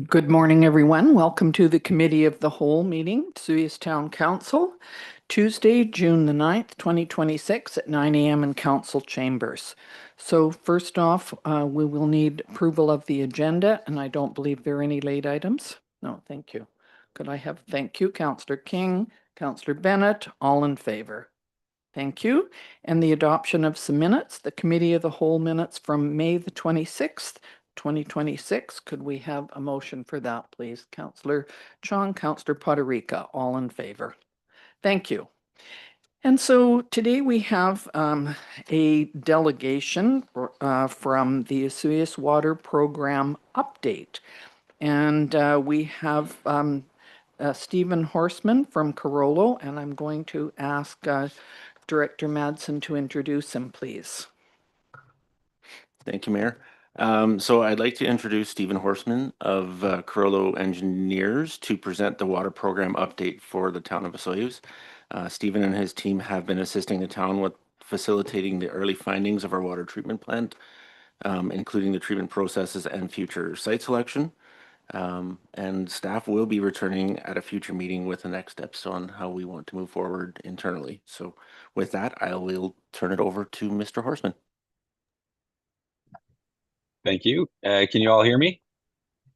Good morning, everyone. Welcome to the Committee of the Whole meeting, Osoyoos Town Council, Tuesday, June the 9th, 2026 at 9 a.m. in Council Chambers. So first off, we will need approval of the agenda, and I don't believe there are any late items. No, thank you. Could I have, thank you, Councillor King, Councillor Bennett, all in favor? Thank you. And the adoption of some minutes, the Committee of the Whole minutes from May the 26th, 2026. Could we have a motion for that, please? Councillor Chong, Councillor Poderica, all in favor. Thank you. And so today we have a delegation from the Osoyoos Water Program update. And we have Stephen Horseman from Carollo, and I'm going to ask Director Madsen to introduce him, please. Thank you, Mayor. So I'd like to introduce Stephen Horseman of Carollo Engineers to present the water program update for the town of Osoyoos. Stephen and his team have been assisting the town with facilitating the early findings of our water treatment plant, including the treatment processes and future site selection. And staff will be returning at a future meeting with the next steps on how we want to move forward internally. So with that, I will turn it over to Mr. Horseman. Thank you. Can you all hear me?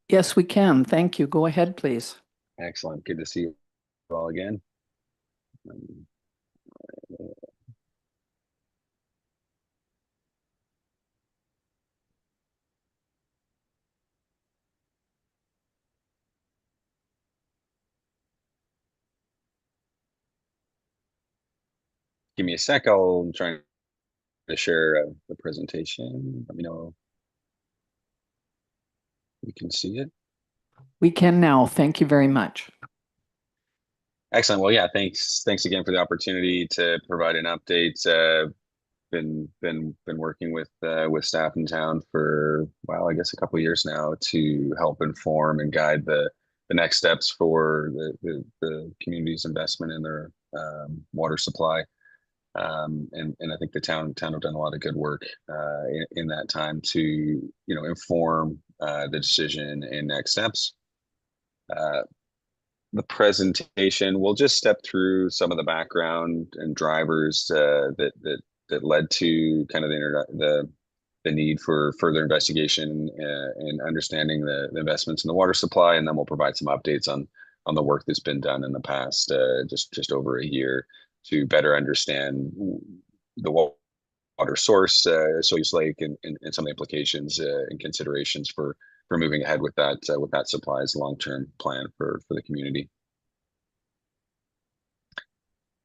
Yes, we can. Thank you. Go ahead, please. Excellent. Good to see you all again. Give me a sec. I'll try to share the presentation. Let me know you can see it. We can now. Thank you very much. Excellent. Well, yeah, thanks again for the opportunity to provide an update. Been working with staff in town for, well, I guess a couple of years now to help inform and guide the next steps for the community's investment in their water supply. And I think the town have done a lot of good work in that time to inform the decision and next steps. The presentation, we'll just step through some of the background and drivers that led to kind of the need for further investigation and understanding the investments in the water supply, and then we'll provide some updates on the work that's been done in the past just over a year to better understand the water source, Osoyoos Lake, and some of the implications and considerations for moving ahead with that supply as a long-term plan for the community.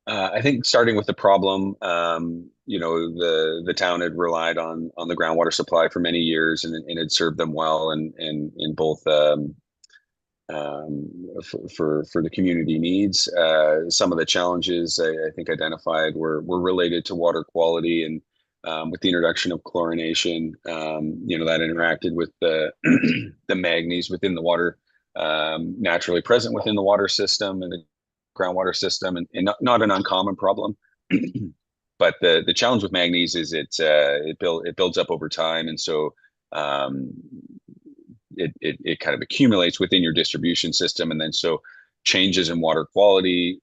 I think starting with the problem, the town had relied on the groundwater supply for many years, and it had served them well, and in both for the community needs. Some of the challenges I think identified were related to water quality, and with the introduction of chlorination, that interacted with the the manganese within the water, naturally present within the water system and the groundwater system, and not an uncommon problem. But the challenge with manganese is it builds up over time, and so it kind of accumulates within your distribution system, and then so changes in water quality,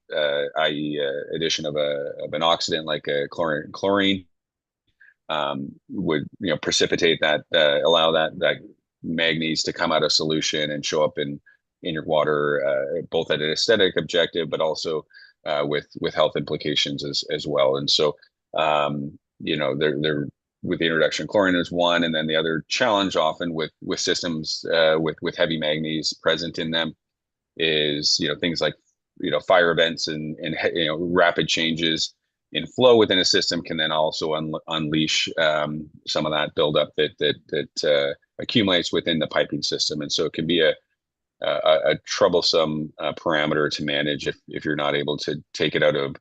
i.e., addition of an oxidant like a chlorine, would precipitate that, allow that manganese to come out of solution and show up in your water, both at an aesthetic objective, but also with health implications as well. And so there with the introduction of chlorine is one, and then the other challenge often with systems with heavy manganese present in them is things like fire events and rapid changes in flow within a system can then also unleash some of that buildup that accumulates within the piping system, and so it can be a troublesome parameter to manage if you're not able to take it out of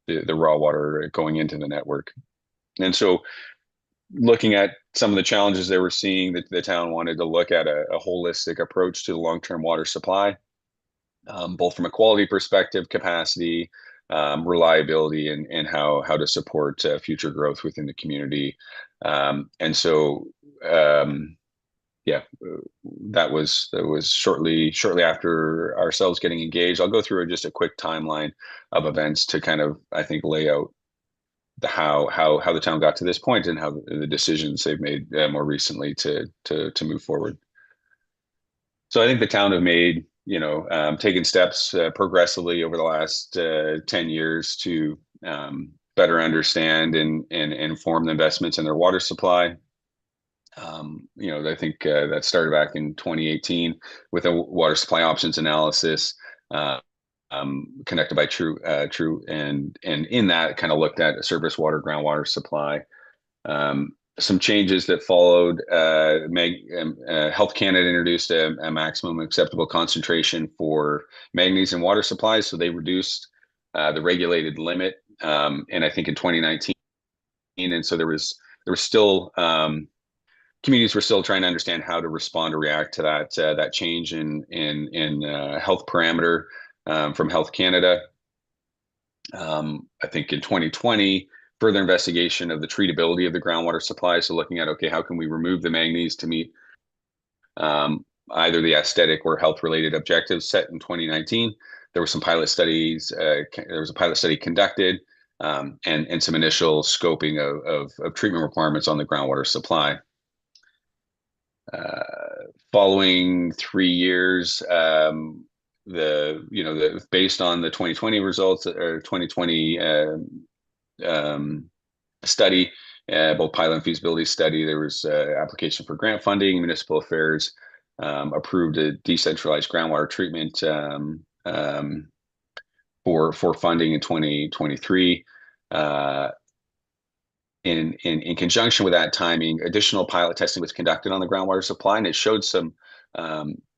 the raw water going into the network. And so looking at some of the challenges they were seeing, that the town wanted to look at a holistic approach to the long-term water supply, both from a quality perspective, capacity, reliability, and how to support future growth within the community. And so that was shortly after ourselves getting engaged. I'll go through just a quick timeline of events to kind of, I think, lay out how the town got to this point and how the decisions they've made more recently to move forward. So I think the town have made, taken steps progressively over the last 10 years to better understand and inform the investments in their water supply. I think that started back in 2018 with a water supply options analysis uh, conducted by True, and in that kind of looked at surface water, groundwater supply. Some changes that followed. Health Canada introduced a maximum acceptable concentration for manganese in water supplies, so they reduced the regulated limit, and I think in 2019, and so there was still communities were still trying to understand how to respond or react to that change in health parameter from Health Canada. I think in 2020, further investigation of the treatability of the groundwater supply. So looking at, okay, how can we remove the manganese to meet either the aesthetic or health related objectives set in 2019. There were some pilot studies. There was a pilot study conducted and some initial scoping of treatment requirements on the groundwater supply. Following 3 years, based on the 2020 results or 2020 study, both pilot and feasibility study, there was application for grant funding. Municipal Affairs approved a decentralized groundwater treatment for funding in 2023. In conjunction with that timing, additional pilot testing was conducted on the groundwater supply, and it showed some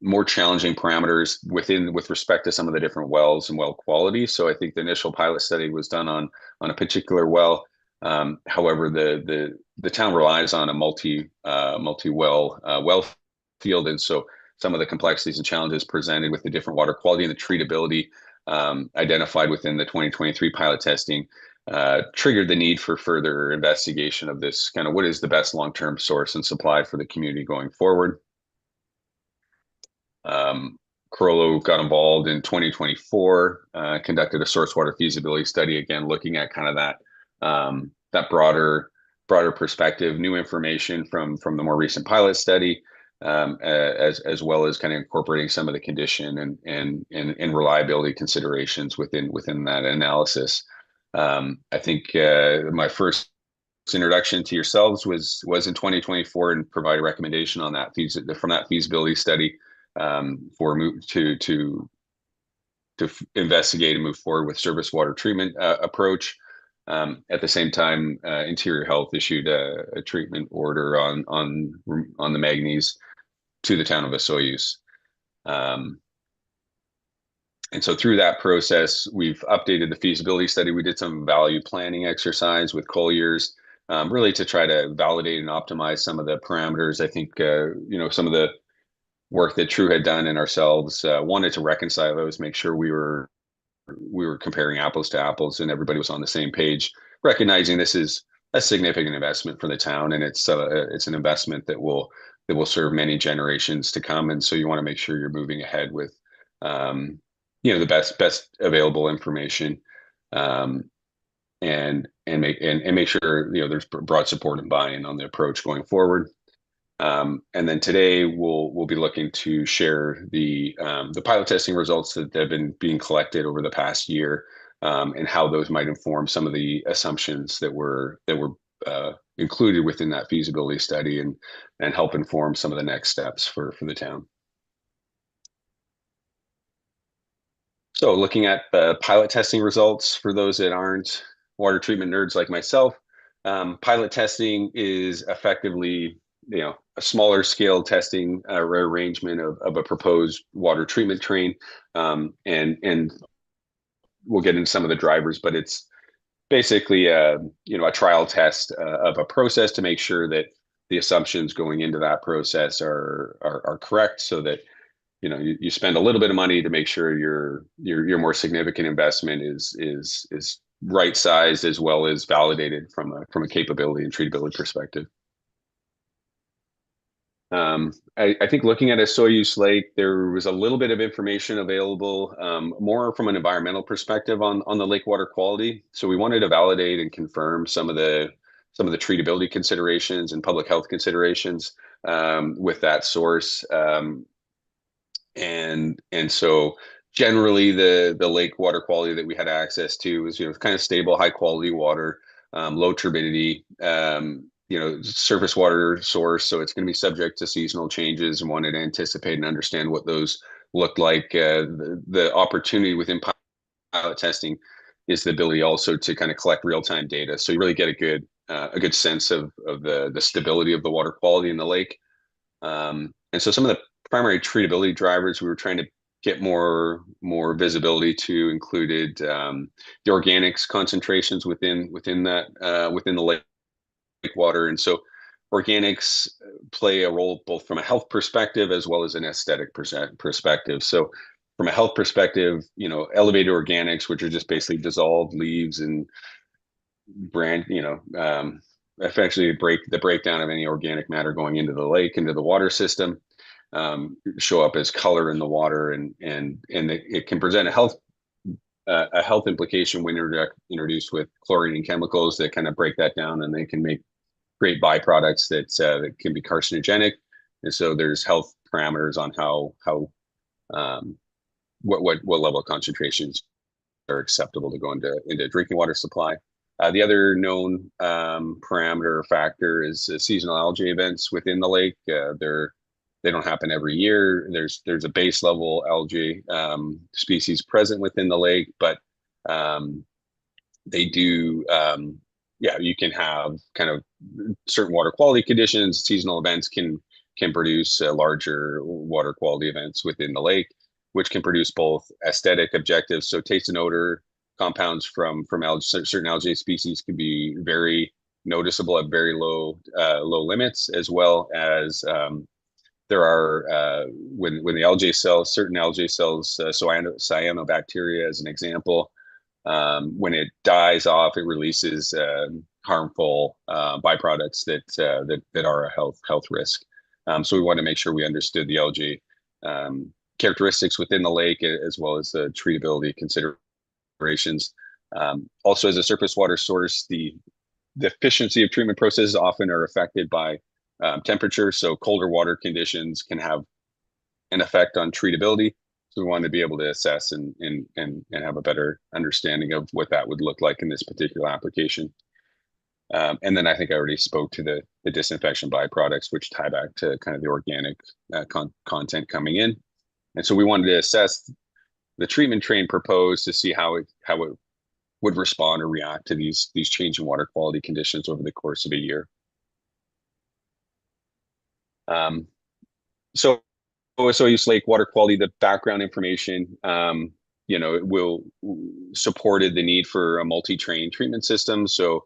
more challenging parameters with respect to some of the different wells and well quality. So I think the initial pilot study was done on a particular well. However, the town relies on a multi well field, and so some of the complexities and challenges presented with the different water quality and the treatability identified within the 2023 pilot testing triggered the need for further investigation of this kind of what is the best long-term source and supply for the community going forward. Carollo got involved in 2024, conducted a source water feasibility study, again looking at kind of that broader perspective, new information from the more recent pilot study, as well as kind of incorporating some of the condition and reliability considerations within that analysis. I think my first introduction to yourselves was in 2024, and provide a recommendation on that from that feasibility study to investigate and move forward with surface water treatment approach. At the same time, Interior Health issued a treatment order on the manganese to the town of Osoyoos. And so through that process, we've updated the feasibility study. We did some value planning exercise with Colliers, really to try to validate and optimize some of the parameters. I think, some of the work that True had done and ourselves wanted to reconcile those, make sure we were comparing apples to apples and everybody was on the same page, recognizing this is a significant investment for the town, and it's an investment that will serve many generations to come. And so you want to make sure you're moving ahead with the best available information, and make sure there's broad support and buy-in on the approach going forward. And then today we'll be looking to share the pilot testing results that have been being collected over the past year, and how those might inform some of the assumptions that were included within that feasibility study, and help inform some of the next steps for the town. So looking at the pilot testing results, for those that aren't water treatment nerds like myself, pilot testing is effectively a smaller scale testing arrangement of a proposed water treatment train, and we'll get into some of the drivers, but it's basically a trial test of a process to make sure that the assumptions going into that process are correct, so that you spend a little bit of money to make sure your more significant investment is right sized, as well as validated from a capability and treatability perspective. I think looking at Osoyoos Lake, there was a little bit of information available, more from an environmental perspective on the lake water quality. So we wanted to validate and confirm some of the treatability considerations and public health considerations with that source. And so generally the lake water quality that we had access to was, kind of stable, high quality water, low turbidity, surface water source. So it's going to be subject to seasonal changes, and wanted to anticipate and understand what those looked like. The opportunity within pilot testing is the ability also to kind of collect real-time data. So you really get a good sense of the stability of the water quality in the lake. And so some of the primary treatability drivers we were trying to get more visibility to included the organics concentrations within the lake water. And so organics play a role both from a health perspective as well as an aesthetic perspective. So from a health perspective, elevated organics, which are just basically dissolved leaves and effectively the breakdown of any organic matter going into the lake, into the water system, show up as color in the water, and it can present a health implication when introduced with chlorine and chemicals that kind of break that down, and they can make great byproducts that can be carcinogenic. And so there's health parameters on what level of concentrations are acceptable to go into drinking water supply. The other known parameter or factor is seasonal algae events within the lake. They don't happen every year. There's a base level algae species present within the lake, but they do. You can have kind of certain water quality conditions. Seasonal events can produce larger water quality events within the lake, which can produce both aesthetic objectives. So taste and odor compounds from certain algae species can be very noticeable at very low limits, as well as there are when the algae cells, certain algae cells, cyanobacteria as an example, when it dies off, it releases harmful byproducts that are a health risk. So we want to make sure we understood the algae characteristics within the lake, as well as the treatability considerations. Also, as a surface water source, the efficiency of treatment processes often are affected by temperature. So colder water conditions can have an effect on treatability. So we want to be able to assess and have a better understanding of what that would look like in this particular application. And then I think I already spoke to the disinfection byproducts, which tie back to kind of the organic content coming in. And so we wanted to assess the treatment train proposed to see how it would respond or react to these changing water quality conditions over the course of a year. So Osoyoos Lake water quality, the background information, it will supported the need for a multi-train treatment system. So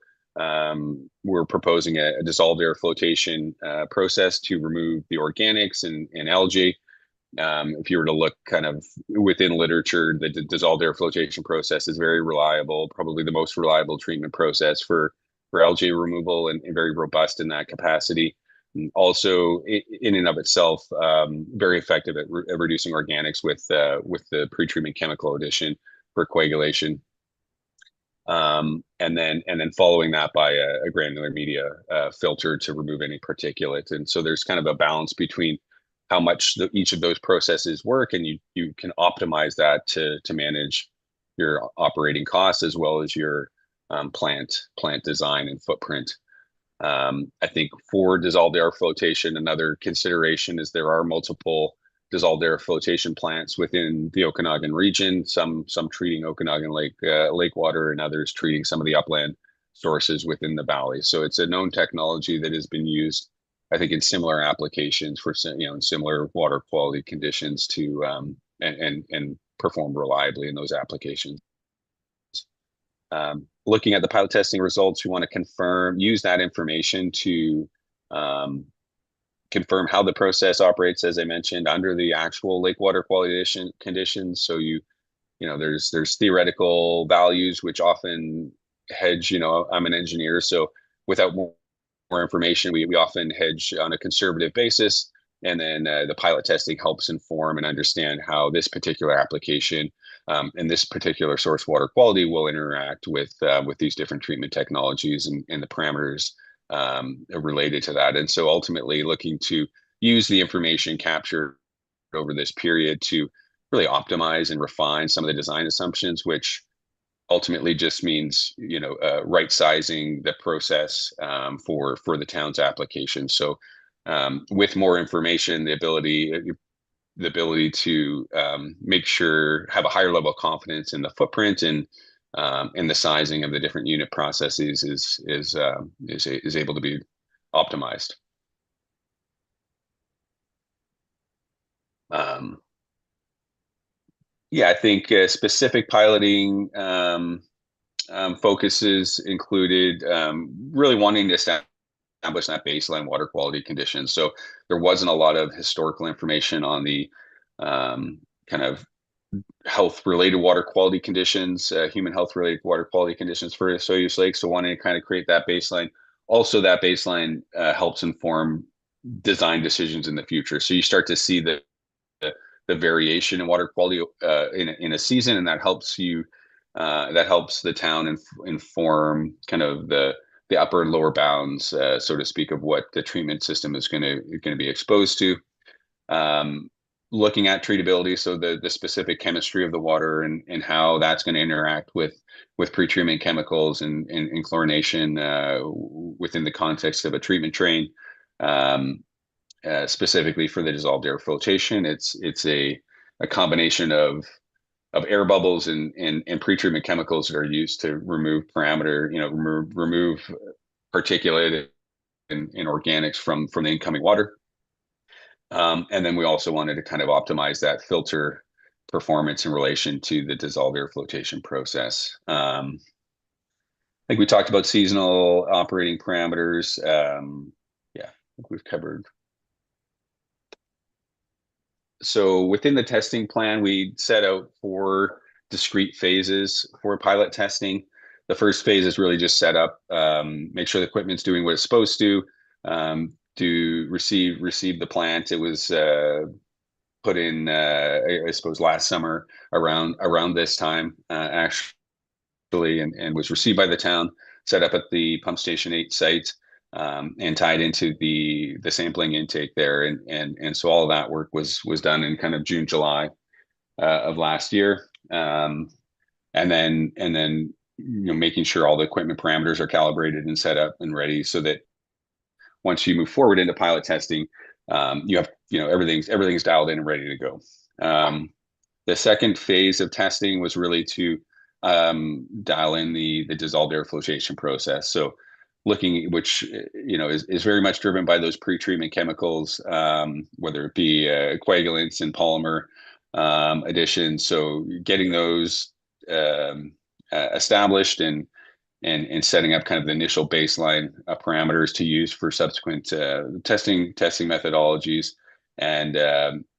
we're proposing a dissolved air flotation process to remove the organics and algae. If you were to look kind of within literature, the dissolved air flotation process is very reliable, probably the most reliable treatment process for algae removal, and very robust in that capacity. And also, in and of itself, very effective at reducing organics with the pretreatment chemical addition for coagulation. And then following that by a granular media filter to remove any particulate. And so there's kind of a balance between how much each of those processes work, and you can optimize that to manage your operating costs as well as your plant design and footprint. I think for dissolved air flotation, another consideration is there are multiple dissolved air flotation plants within the Okanagan region, some treating Okanagan lake water, and others treating some of the upland sources within the valley. So it's a known technology that has been used, I think, in similar applications for in similar water quality conditions to and perform reliably in those applications. Looking at the pilot testing results, we want to use that information to confirm how the process operates, as I mentioned, under the actual lake water quality conditions. So there's theoretical values which often hedge. I'm an engineer, so without more more information. We often hedge on a conservative basis, and then the pilot testing helps inform and understand how this particular application and this particular source water quality will interact with these different treatment technologies and the parameters related to that. And so ultimately looking to use the information captured over this period to really optimize and refine some of the design assumptions, which ultimately just means right sizing the process for the town's application. So with more information, the ability to make sure have a higher level of confidence in the footprint and the sizing of the different unit processes is able to be optimized. Yeah, I think specific piloting focuses included really wanting to establish that baseline water quality conditions. So there wasn't a lot of historical information on the kind of health-related water quality conditions, human health-related water quality conditions for Osoyoos Lake. So wanting to kind of create that baseline. Also, that baseline helps inform design decisions in the future. So you start to see the variation in water quality in a season, and that helps the town inform kind of the upper and lower bounds, so to speak, of what the treatment system is going to be exposed to. Looking at treatability, so the specific chemistry of the water and how that's going to interact with pretreatment chemicals and chlorination within the context of a treatment train. Specifically for the dissolved air filtration, it's a combination of air bubbles and pretreatment chemicals that are used to remove remove particulate and organics from the incoming water. And then we also wanted to kind of optimize that filter performance in relation to the dissolved air flotation process. I think we talked about seasonal operating parameters. Yeah, I think we've covered. So within the testing plan, we set out 4 discrete phases for pilot testing. The first phase is really just set up, make sure the equipment's doing what it's supposed to receive the plant. It was put in, I suppose, last summer around this time, actually, and was received by the town, set up at the Pump Station 8 site, and tied into the sampling intake there. And so all of that work was done in kind of June, July of last year. And then making sure all the equipment parameters are calibrated and set up and ready so that once you move forward into pilot testing, you have everything's dialed in and ready to go. The second phase of testing was really to dial in the dissolved air flotation process. So looking at which is very much driven by those pre-treatment chemicals, whether it be coagulants and polymer additions. So getting those established and setting up kind of the initial baseline parameters to use for subsequent testing methodologies, and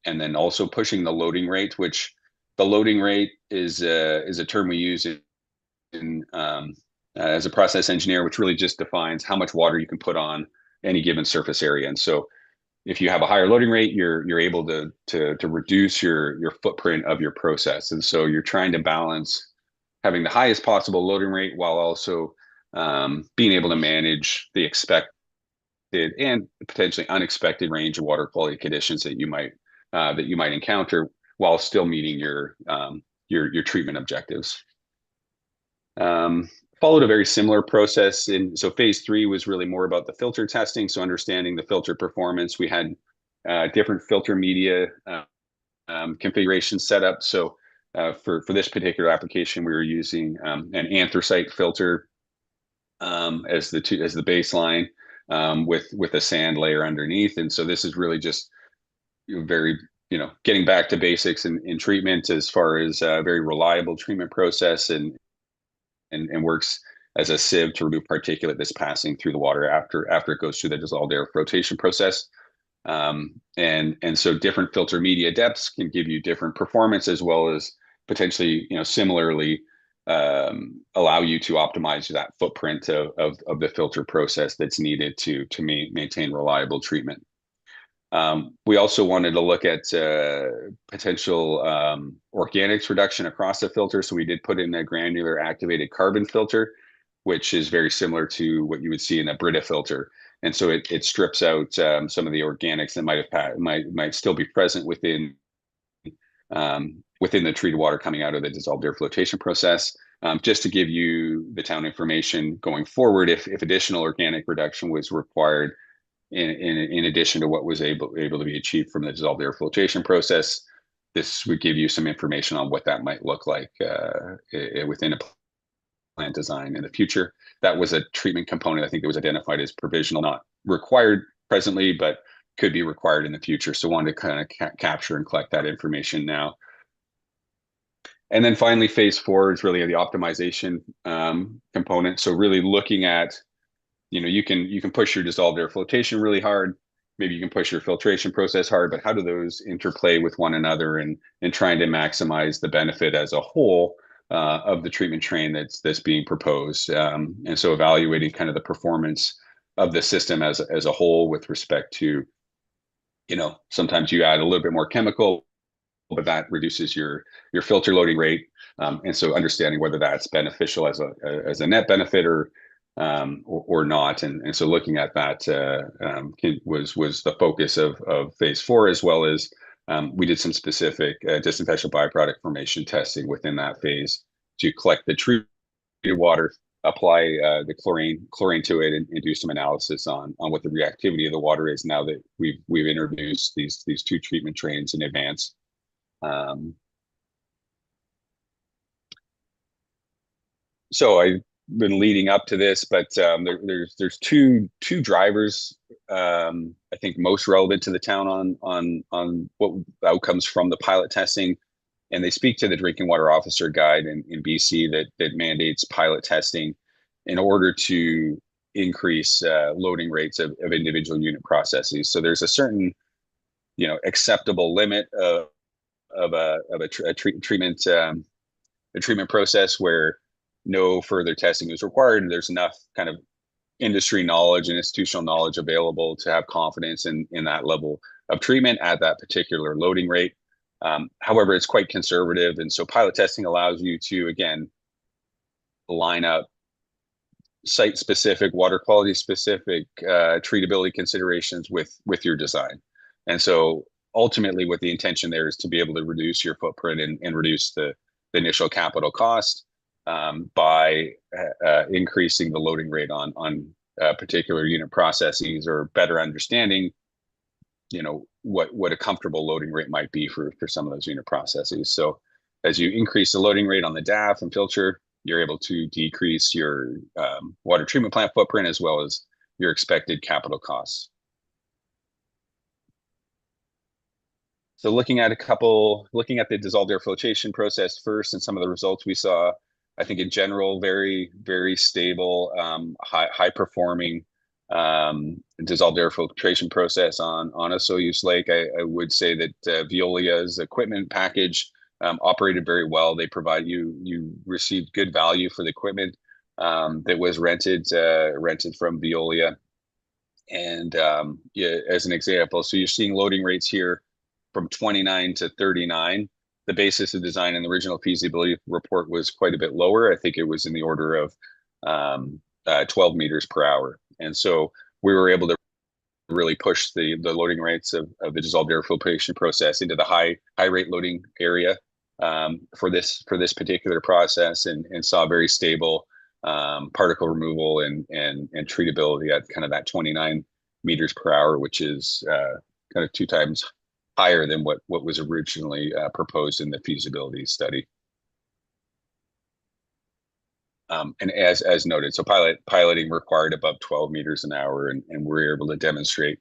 then also pushing the loading rate, which the loading rate is a term we use in as a process engineer, which really just defines how much water you can put on any given surface area. And so if you have a higher loading rate, you're able to reduce your footprint of your process. And so you're trying to balance having the highest possible loading rate while also being able to manage the expected and potentially unexpected range of water quality conditions that you might encounter while still meeting your treatment objectives. Followed a very similar process. So phase 3 was really more about the filter testing. So understanding the filter performance. We had different filter media configurations set up. So for this particular application, we were using an anthracite filter as the baseline with a sand layer underneath. And so this is really just very getting back to basics in treatment as far as a very reliable treatment process and works as a sieve to remove particulate that's passing through the water after it goes through the dissolved air flotation process. And so different filter media depths can give you different performance, as well as potentially similarly allow you to optimize that footprint of the filter process that's needed to maintain reliable treatment. We also wanted to look at potential organics reduction across the filter. So we did put in a granular activated carbon filter, which is very similar to what you would see in a Brita filter. And so it strips out some of the organics that might still be present within the treated water coming out of the dissolved air flotation process. Just to give you the town information going forward, if additional organic reduction was required in addition to what was able to be achieved from the dissolved air flotation process, this would give you some information on what that might look like within a plant design in the future. That was a treatment component, I think, that was identified as provisional, not required presently, but could be required in the future. So wanted to kind of capture and collect that information now. And then finally, phase 4 is really the optimization component. So really looking at, you can push your dissolved air flotation really hard. Maybe you can push your filtration process hard, but how do those interplay with one another and trying to maximize the benefit as a whole of the treatment train that's being proposed? And so evaluating kind of the performance of the system as a whole with respect to, sometimes you add a little bit more chemical, but that reduces your filter loading rate. And so understanding whether that's beneficial as a net benefit or not. And so looking at that was the focus of phase 4, as well as we did some specific disinfection byproduct formation testing within that phase to collect the treated water, apply the chlorine to it, and do some analysis on what the reactivity of the water is now that we've introduced these 2 treatment trains in advance. So I've been leading up to this, but there's two drivers I think most relevant to the town on what outcomes from the pilot testing, and they speak to the drinking water officer guide in BC that mandates pilot testing in order to increase loading rates of individual unit processes. So there's a certain acceptable limit of a treatment process where no further testing is required. There's enough kind of industry knowledge and institutional knowledge available to have confidence in that level of treatment at that particular loading rate. However, it's quite conservative. And so pilot testing allows you to, again, line up site-specific, water quality-specific treatability considerations with your design. And so ultimately what the intention there is to be able to reduce your footprint and reduce the initial capital cost by increasing the loading rate on particular unit processes, or better understanding, what a comfortable loading rate might be for some of those unit processes. So as you increase the loading rate on the DAF and filter, you're able to decrease your water treatment plant footprint as well as your expected capital costs. So looking at the dissolved air filtration process first, and some of the results we saw, I think in general, very, very stable, high performing dissolved air filtration process on Osoyoos Lake. I would say that Veolia's equipment package operated very well. They provide you received good value for the equipment that was rented from Veolia. And as an example, so you're seeing loading rates here from 29 to 39. The basis of design in the original feasibility report was quite a bit lower. I think it was in the order of 12 meters per hour. And so we were able to really push the loading rates of the dissolved air filtration process into the high rate loading area for this particular process, and saw very stable particle removal and treatability at kind of that 29 meters per hour, which is kind of 2 times higher than what was originally proposed in the feasibility study. And as noted, so piloting required above 12 meters an hour, and we're able to demonstrate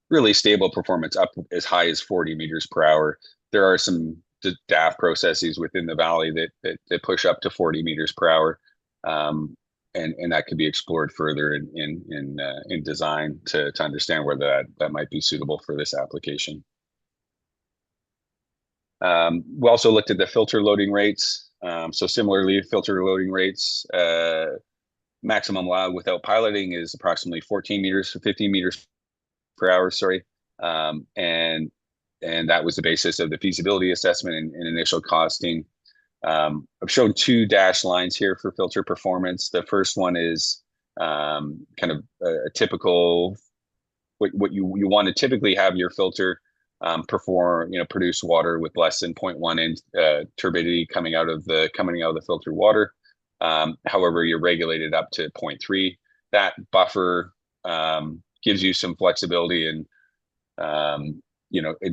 really stable performance up as high as 40 meters per hour. There are some DAF processes within the valley that push up to 40 meters per hour, and that could be explored further in design to understand whether that might be suitable for this application. We also looked at the filter loading rates So similarly, filter loading rates, maximum allowed without piloting is approximately 14 meters to 15 meters per hour, sorry. And that was the basis of the feasibility assessment and initial costing. I've shown two dashed lines here for filter performance. The first one is kind of a typical, what you want to typically have your filter produce water with less than 0.1 in turbidity coming out of the filtered water. However, you're regulated up to 0.3. That buffer gives you some flexibility in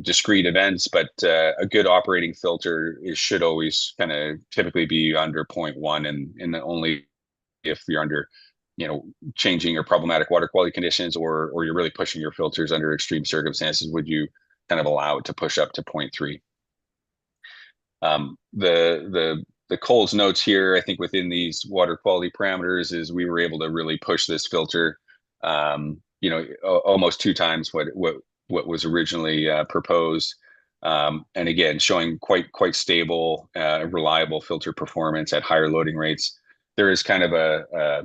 discrete events, but a good operating filter should always kind of typically be under 0.1, and only if you're under changing or problematic water quality conditions, or you're really pushing your filters under extreme circumstances, would you kind of allow it to push up to 0.3. The Coles notes here, I think within these water quality parameters, is we were able to really push this filter almost 2 times what was originally proposed, and again showing quite stable, reliable filter performance at higher loading rates. There is kind of a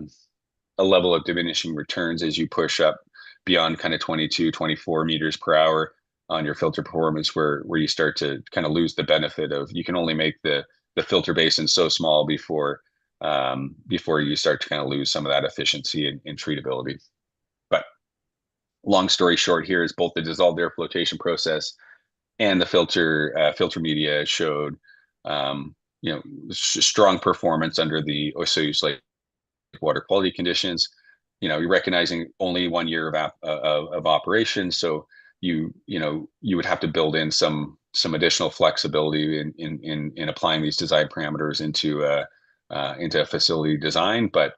level of diminishing returns as you push up beyond kind of 22, 24 meters per hour on your filter performance, where you start to kind of lose the benefit of, you can only make the filter basin so small before you start to kind of lose some of that efficiency and treatability. But long story short, here is both the dissolved air flotation process and the filter media showed strong performance under the Osoyoos Lake water quality conditions. You're recognizing only 1 year of operation, so you would have to build in some additional flexibility in applying these design parameters into a facility design, but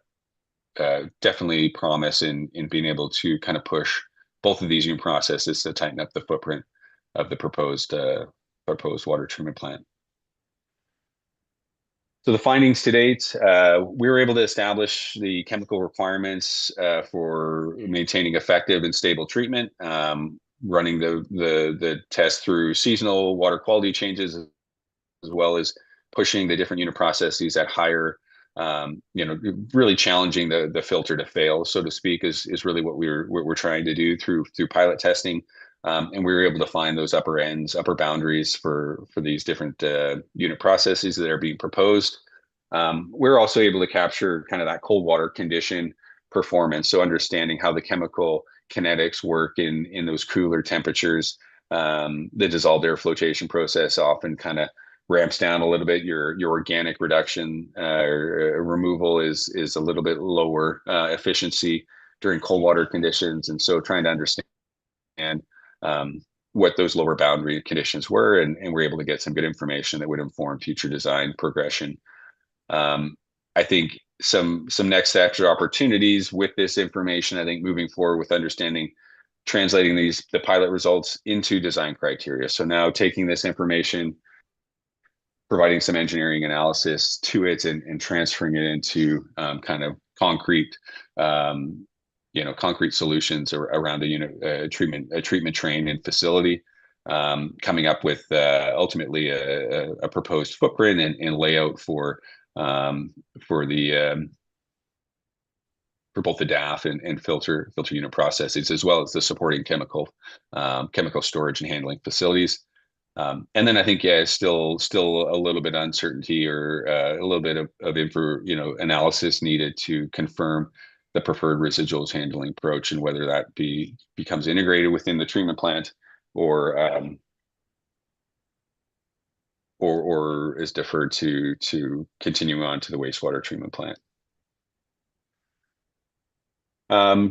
definitely promise in being able to kind of push both of these new processes to tighten up the footprint of the proposed water treatment plant. So the findings to date, we were able to establish the chemical requirements for maintaining effective and stable treatment, running the test through seasonal water quality changes, as well as pushing the different unit processes at higher, really challenging the filter to fail, so to speak, is really what we're trying to do through pilot testing. And we were able to find those upper boundaries for these different unit processes that are being proposed. We're also able to capture kind of that cold water condition performance, so understanding how the chemical kinetics work in those cooler temperatures. The dissolved air flotation process often kind of ramps down a little bit. Your organic reduction or removal is a little bit lower efficiency during cold water conditions, and so trying to understand what those lower boundary conditions were, and we're able to get some good information that would inform future design progression. I think some next steps or opportunities with this information, I think moving forward with understanding, translating the pilot results into design criteria. So now taking this information, providing some engineering analysis to it, and transferring it into kind of concrete solutions around a unit treatment train and facility, coming up with ultimately a proposed footprint and layout for both the DAF and filter unit processes, as well as the supporting chemical storage and handling facilities. And then I think, still a little bit of uncertainty, or a little bit of analysis needed to confirm the preferred residuals handling approach, and whether that becomes integrated within the treatment plant, or is deferred to continuing on to the wastewater treatment plant.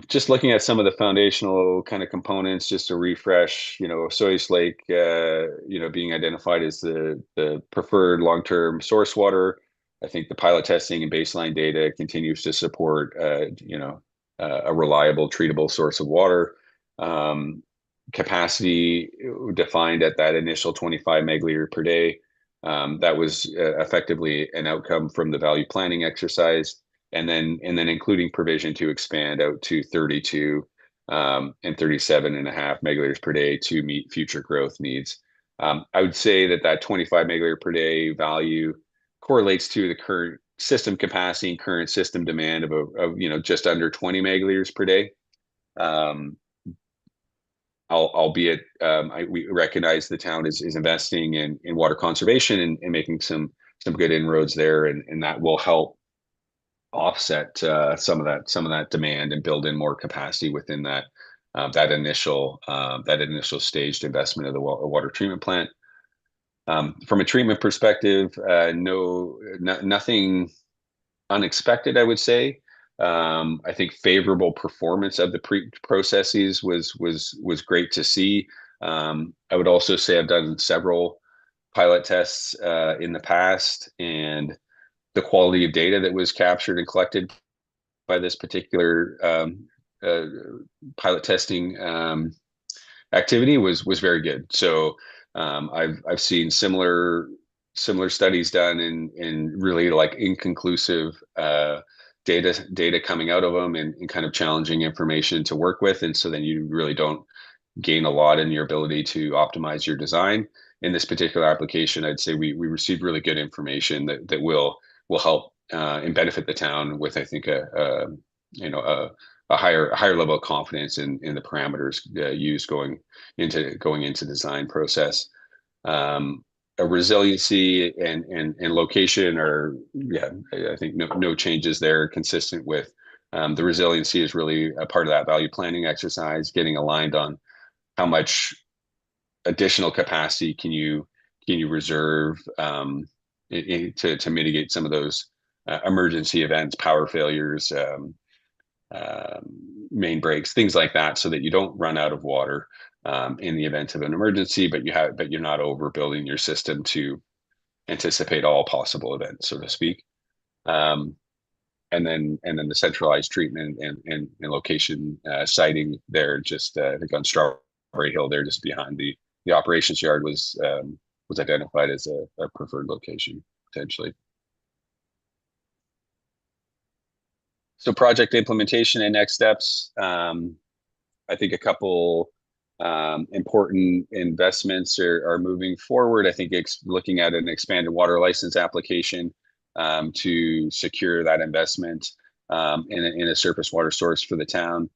Just looking at some of the foundational kind of components, just to refresh, Osoyoos Lake, being identified as the preferred long-term source water. I think the pilot testing and baseline data continues to support, a reliable, treatable source of water. Capacity defined at that initial 25 megaliter per day. That was effectively an outcome from the value planning exercise. And then including provision to expand out to 32 and 37.5 megaliters per day to meet future growth needs. I would say that 25 megaliter per day value correlates to the current system capacity and current system demand of just under 20 megaliters per day. Albeit we recognize the town is investing in water conservation and making some good inroads there, and that will help offset some of that demand and build in more capacity within that initial staged investment of the water treatment plant. From a treatment perspective, nothing unexpected, I would say. I think favorable performance of the processes was great to see. I would also say I've done several pilot tests in the past, and the quality of data that was captured and collected by this particular pilot testing activity was very good. So I've seen similar studies done in really like inconclusive data coming out of them, and kind of challenging information to work with, and so then you really don't gain a lot in your ability to optimize your design. In this particular application, I'd say we received really good information that will help and benefit the town with, I think, a higher level of confidence in the parameters used going into design process. A resiliency and location are, I think no changes there, consistent with the resiliency is really a part of that value planning exercise, getting aligned on how much additional capacity can you reserve to mitigate some of those emergency events, power failures, main breaks, things like that, so that you don't run out of water in the event of an emergency, but you're not overbuilding your system to anticipate all possible events, so to speak. And then the centralized treatment and location siting there, just I think on Strawberry Hill there, just behind the operations yard, was identified as a preferred location potentially. So project implementation and next steps. I think a couple important investments are moving forward. I think looking at an expanded water license application to secure that investment in a surface water source for the town.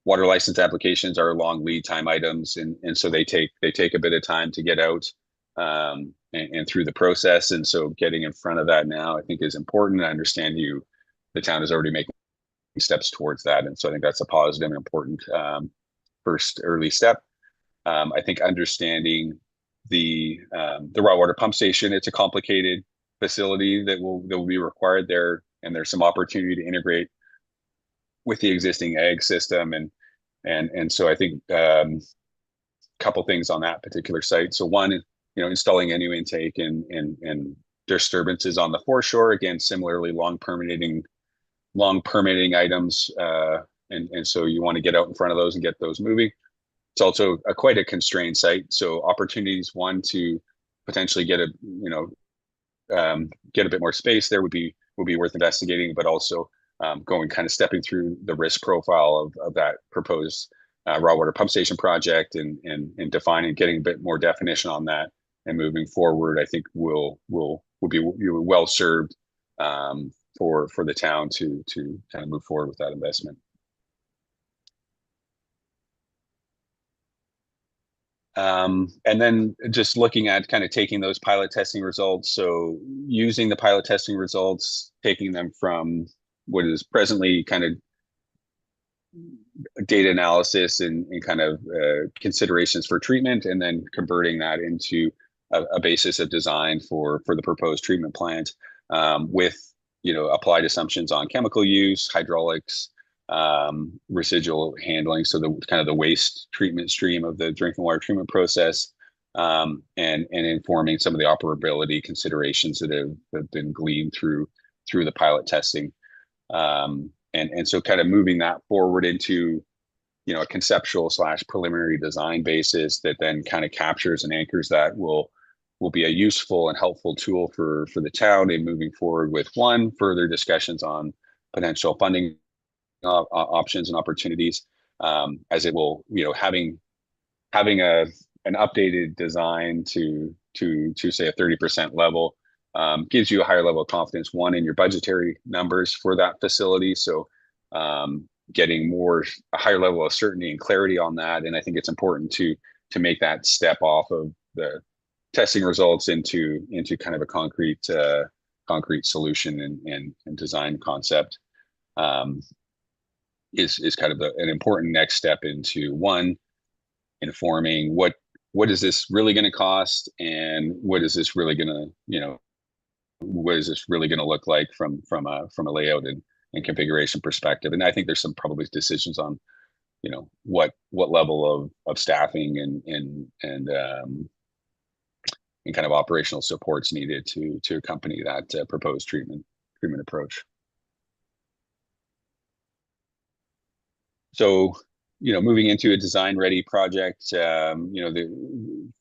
Water license applications are long lead time items, and so they take a bit of time to get out and through the process. And so getting in front of that now, I think, is important. I understand the town is already making steps towards that, and so I think that's a positive and important first early step. I think understanding the raw water pump station, it's a complicated facility that will be required there, and there's some opportunity to integrate with the existing ag system, and so I think couple things on that particular site. So one, installing a new intake and disturbances on the foreshore, again, similarly long permitting items, and so you want to get out in front of those and get those moving. It's also quite a constrained site, so opportunities, one, to potentially get a bit more space there would be worth investigating, but also stepping through the risk profile of that proposed raw water pump station project, and defining, getting a bit more definition on that, and moving forward, I think will be well served for the town to kind of move forward with that investment. And then just looking at kind of taking those pilot testing results, so using the pilot testing results, taking them from what is presently kind of data analysis and kind of considerations for treatment, and then converting that into a basis of design for the proposed treatment plant, with applied assumptions on chemical use, hydraulics, residual handling, so the kind of the waste treatment stream of the drinking water treatment process, and informing some of the operability considerations that have been gleaned through the pilot testing, and so kind of moving that forward into a conceptual / preliminary design basis that then kind of captures and anchors that will be a useful and helpful tool for the town in moving forward with further discussions on potential funding options and opportunities, as it will, having an updated design to say a 30% level gives you a higher level of confidence, one, in your budgetary numbers for that facility. So getting a higher level of certainty and clarity on that. And I think it's important to make that step off of the testing results into kind of a concrete solution and design concept. Is kind of an important next step into, one, informing what is this really going to cost, and what is this really going to, what is this really going to look like from a layout and configuration perspective. And I think there's some probably decisions on, what level of staffing and kind of operational supports needed to accompany that proposed treatment approach. So, moving into a design-ready project, the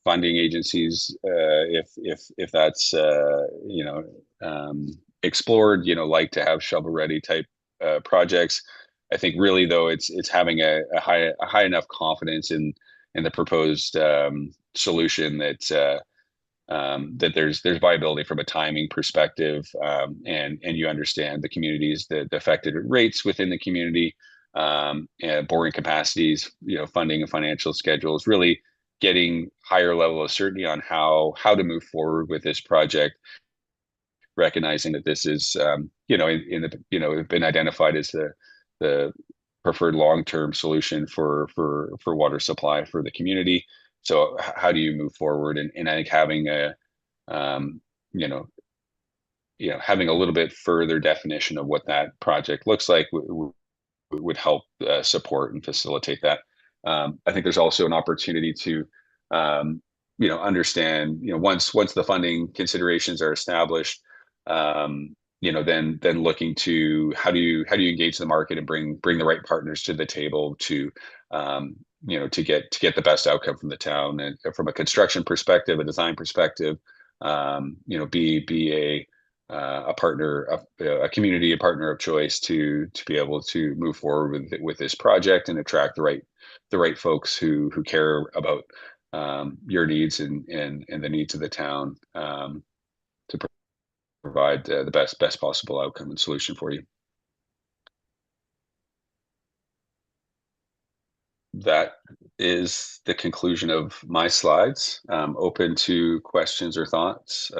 funding agencies, if that's explored, like to have shovel-ready type projects. I think really though it's having a high enough confidence in the proposed solution that that there's viability from a timing perspective, and you understand the communities, the affected rates within the community, and boring capacities, funding and financial schedules, really getting higher level of certainty on how to move forward with this project, recognizing that this is been identified as the preferred long-term solution for water supply for the community. So how do you move forward? And I think having having a little bit further definition of what that project looks like would help support and facilitate that. I think there's also an opportunity to understand, once the funding considerations are established, then looking to how do you engage the market and bring the right partners to the table to to get the best outcome from the town, and from a construction perspective, a design perspective, be a partner, a community, a partner of choice to be able to move forward with this project and attract the right folks who care about your needs and the needs of the town, to provide the best possible outcome and solution for you. That is the conclusion of my slides. Open to questions or thoughts.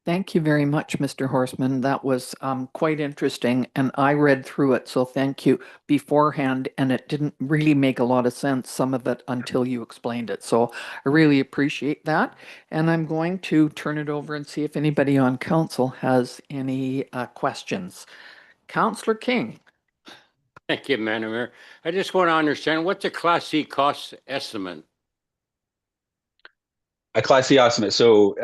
Thank you very much, Mr. Horseman. That was quite interesting, and I read through it, so thank you beforehand, and it didn't really make a lot of sense, some of it, until you explained it. So I really appreciate that, and I'm going to turn it over and see if anybody on council has any questions. Councillor King. Thank you, Madam Mayor. I just want to understand, what's a Class C cost estimate? A Class C estimate. So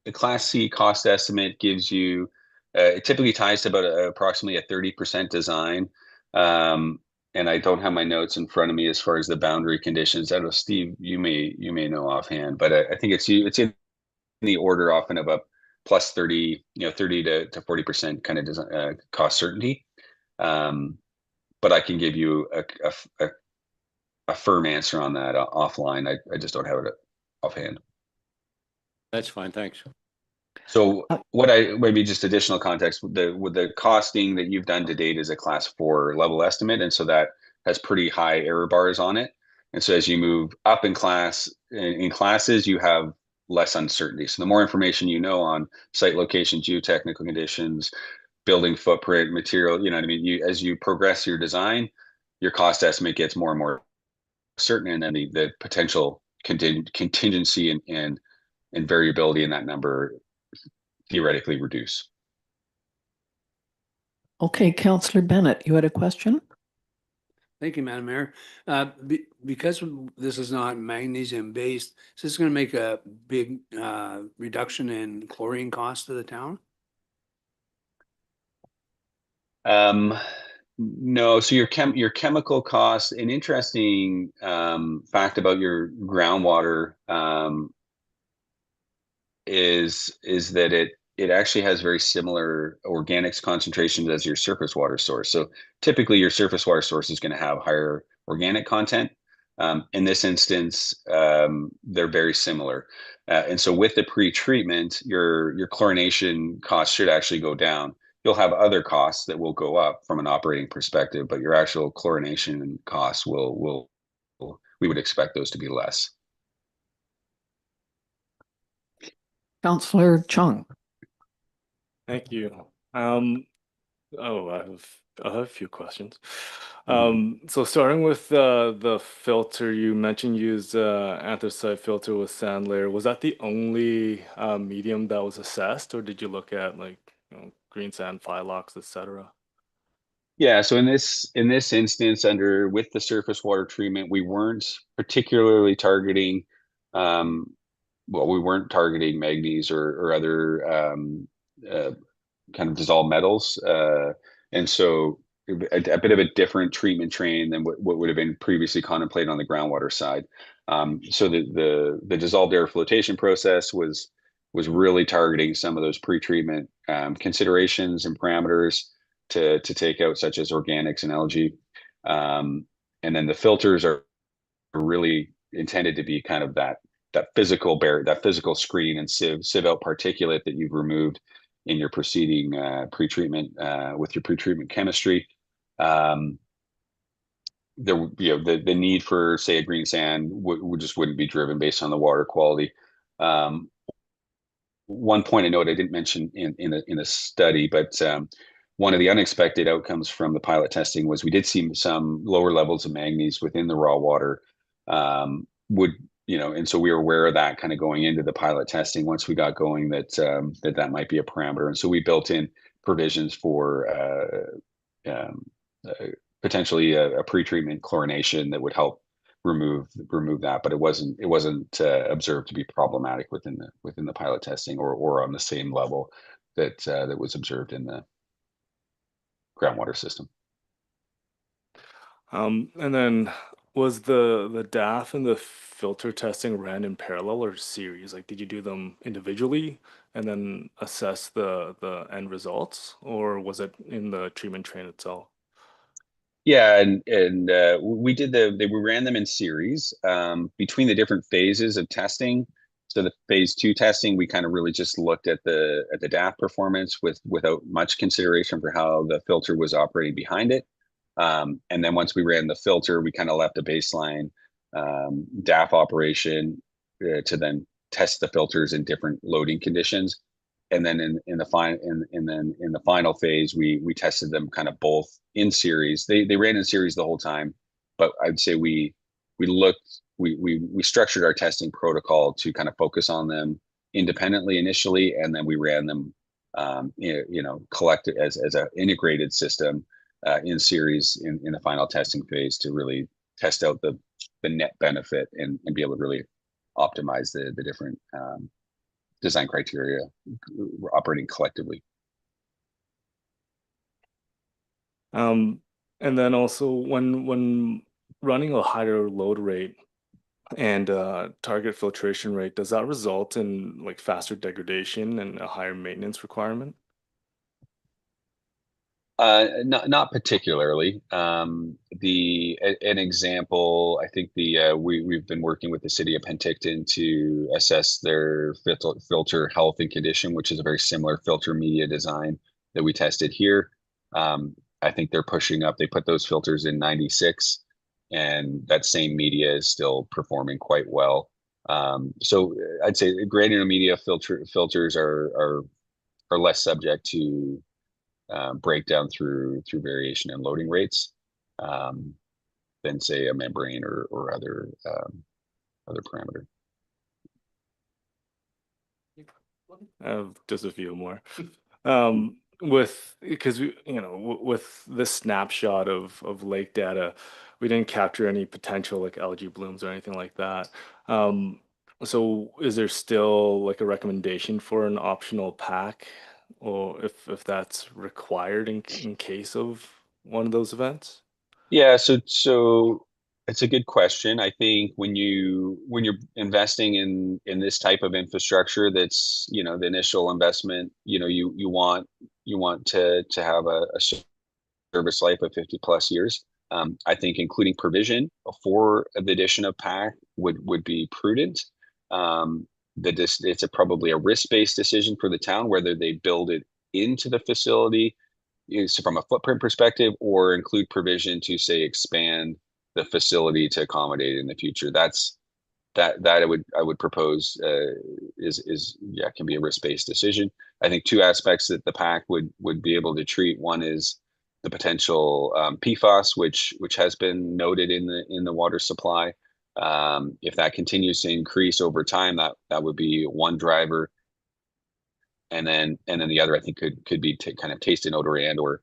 the Class C cost estimate gives you, it typically ties to about approximately a 30% design. And I don't have my notes in front of me as far as the boundary conditions. I don't know, Steve, you may know offhand, but I think it's in the order often of a plus 30, 30 to 40% kind of design, cost certainty. But I can give you a firm answer on that offline. I just don't have it offhand. That's fine, thanks. So maybe just additional context, with the costing that you've done to date is a Class 4 level estimate, and so that has pretty high error bars on it. And so as you move up in classes, you have less uncertainty. So the more information you know on site location, geotechnical conditions, building footprint, material, what I mean? As you progress your design, your cost estimate gets more and more certain, and then the potential contingency and variability in that number theoretically reduce. Okay, Councillor Bennett, you had a question? Thank you, Madam Mayor. Because this is not magnesium based, is this going to make a big reduction in chlorine costs to the town? No. So your chemical costs, an interesting fact about your groundwater is that it actually has very similar organics concentrations as your surface water source. So typically your surface water source is going to have higher organic content. In this instance, they're very similar. And so with the pre-treatment, your chlorination costs should actually go down. You'll have other costs that will go up from an operating perspective, but your actual chlorination costs we would expect those to be less. Councillor Chung. Thank you. Oh, I have a few questions. So starting with the filter, you mentioned you used anthracite filter with sand layer. Was that the only medium that was assessed, or did you look at like green sand, phyllox, etc.? Yeah, so in this instance, with the surface water treatment, we weren't particularly targeting, we weren't targeting manganese or other kind of dissolved metals, and so a bit of a different treatment train than what would have been previously contemplated on the groundwater side. So the dissolved air flotation process was really targeting some of those pre-treatment considerations and parameters to take out, such as organics and algae. And then the filters are really intended to be kind of that physical screen and sieve out particulate that you've removed in your preceding pre-treatment with your pre-treatment chemistry. The need for, say, a green sand just wouldn't be driven based on the water quality. One point I note I didn't mention in the study, but one of the unexpected outcomes from the pilot testing was we did see some lower levels of manganese within the raw water. And so we were aware of that kind of going into the pilot testing once we got going, that might be a parameter. And so we built in provisions for potentially a pre-treatment chlorination that would help remove that, but it wasn't observed to be problematic within the pilot testing or on the same level that was observed in the groundwater system. And then was the DAF and the filter testing ran in parallel or series? Like, did you do them individually and then assess the end results, or was it in the treatment train itself? Yeah, and we ran them in series between the different phases of testing. So the phase 2 testing, we kind of really just looked at the DAF performance without much consideration for how the filter was operating behind it. And then once we ran the filter, we kind of left a baseline DAF operation to then test the filters in different loading conditions. And then in the final phase, we tested them kind of both in series. They ran in series the whole time, but I'd say we structured our testing protocol to kind of focus on them independently initially, and then we ran them collected as an integrated system in series in the final testing phase to really test out the net benefit and be able to really optimize the different design criteria operating collectively. And then also when running a higher load rate and target filtration rate, does that result in like faster degradation and a higher maintenance requirement? Not particularly. An example, I think we've been working with the city of Penticton to assess their filter health and condition, which is a very similar filter media design that we tested here. I think they're pushing up. They put those filters in 96, and that same media is still performing quite well. So I'd say granular media filters are less subject to breakdown through variation in loading rates than, say, a membrane or other parameter. I have just a few more. Because with this snapshot of lake data, we didn't capture any potential like algae blooms or anything like that. So is there still like a recommendation for an optional pack, or if that's required in case of one of those events? Yeah, so it's a good question. I think when you're investing in this type of infrastructure, that's the initial investment. You want to have a service life of 50 plus years. I think including provision for the addition of PAC would be prudent. It's probably a risk-based decision for the town whether they build it into the facility, so from a footprint perspective, or include provision to say expand the facility to accommodate in the future. That I would propose can be a risk-based decision. I think two aspects that the PAC would be able to treat. One is the potential PFAS, which has been noted in the water supply. If that continues to increase over time, that would be one driver. And then the other, I think, could be kind of taste and odor, and or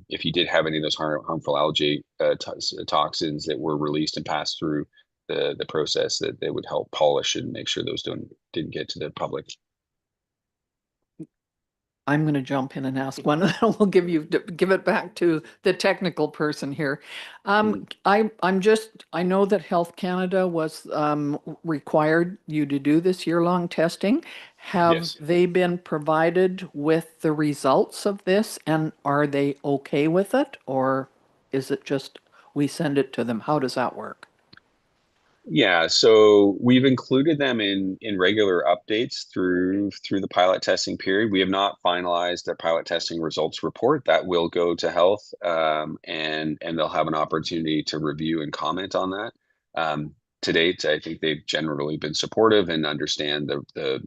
if you did have any of those harmful algae toxins that were released and passed through the process, that they would help polish and make sure those didn't get to the public. I'm going to jump in and ask one, and then we'll give it back to the technical person here. I know that Health Canada was required you to do this year-long testing. Have Yes. they been provided with the results of this, and are they okay with it, or is it just we send it to them? How does that work? Yeah, so we've included them in regular updates through the pilot testing period. We have not finalized their pilot testing results report. That will go to health, and they'll have an opportunity to review and comment on that. To date, I think they've generally been supportive and understand the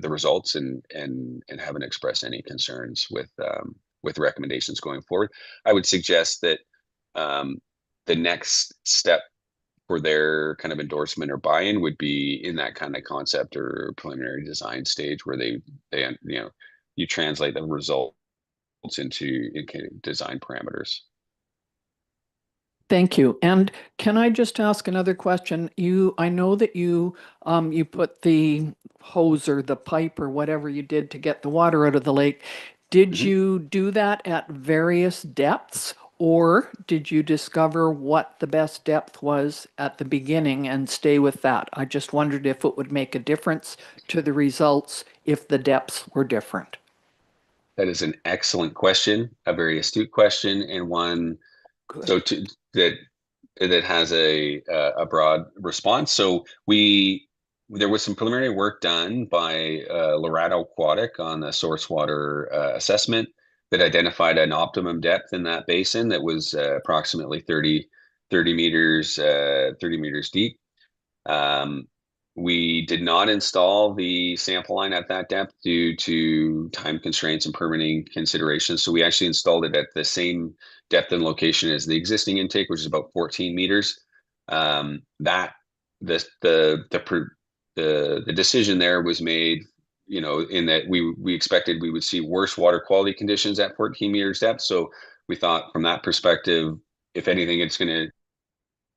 results, and haven't expressed any concerns with recommendations going forward. I would suggest that the next step for their kind of endorsement or buy-in would be in that kind of concept or preliminary design stage, where they you translate the results into design parameters. Thank you. And can I just ask another question? I know that you put the hose or the pipe or whatever you did to get the water out of the lake. Did you do that at various depths, or did you discover what the best depth was at the beginning and stay with that? I just wondered if it would make a difference to the results if the depths were different. That is an excellent question, a very astute question, and one that has a broad response. So there was some preliminary work done by Lorado Aquatic on the source water assessment that identified an optimum depth in that basin that was approximately 30 meters deep. We did not install the sample line at that depth due to time constraints and permitting considerations. So we actually installed it at the same depth and location as the existing intake, which is about 14 meters. The decision there was made, in that we expected we would see worse water quality conditions at 14 meters depth. So we thought from that perspective, if anything, it's going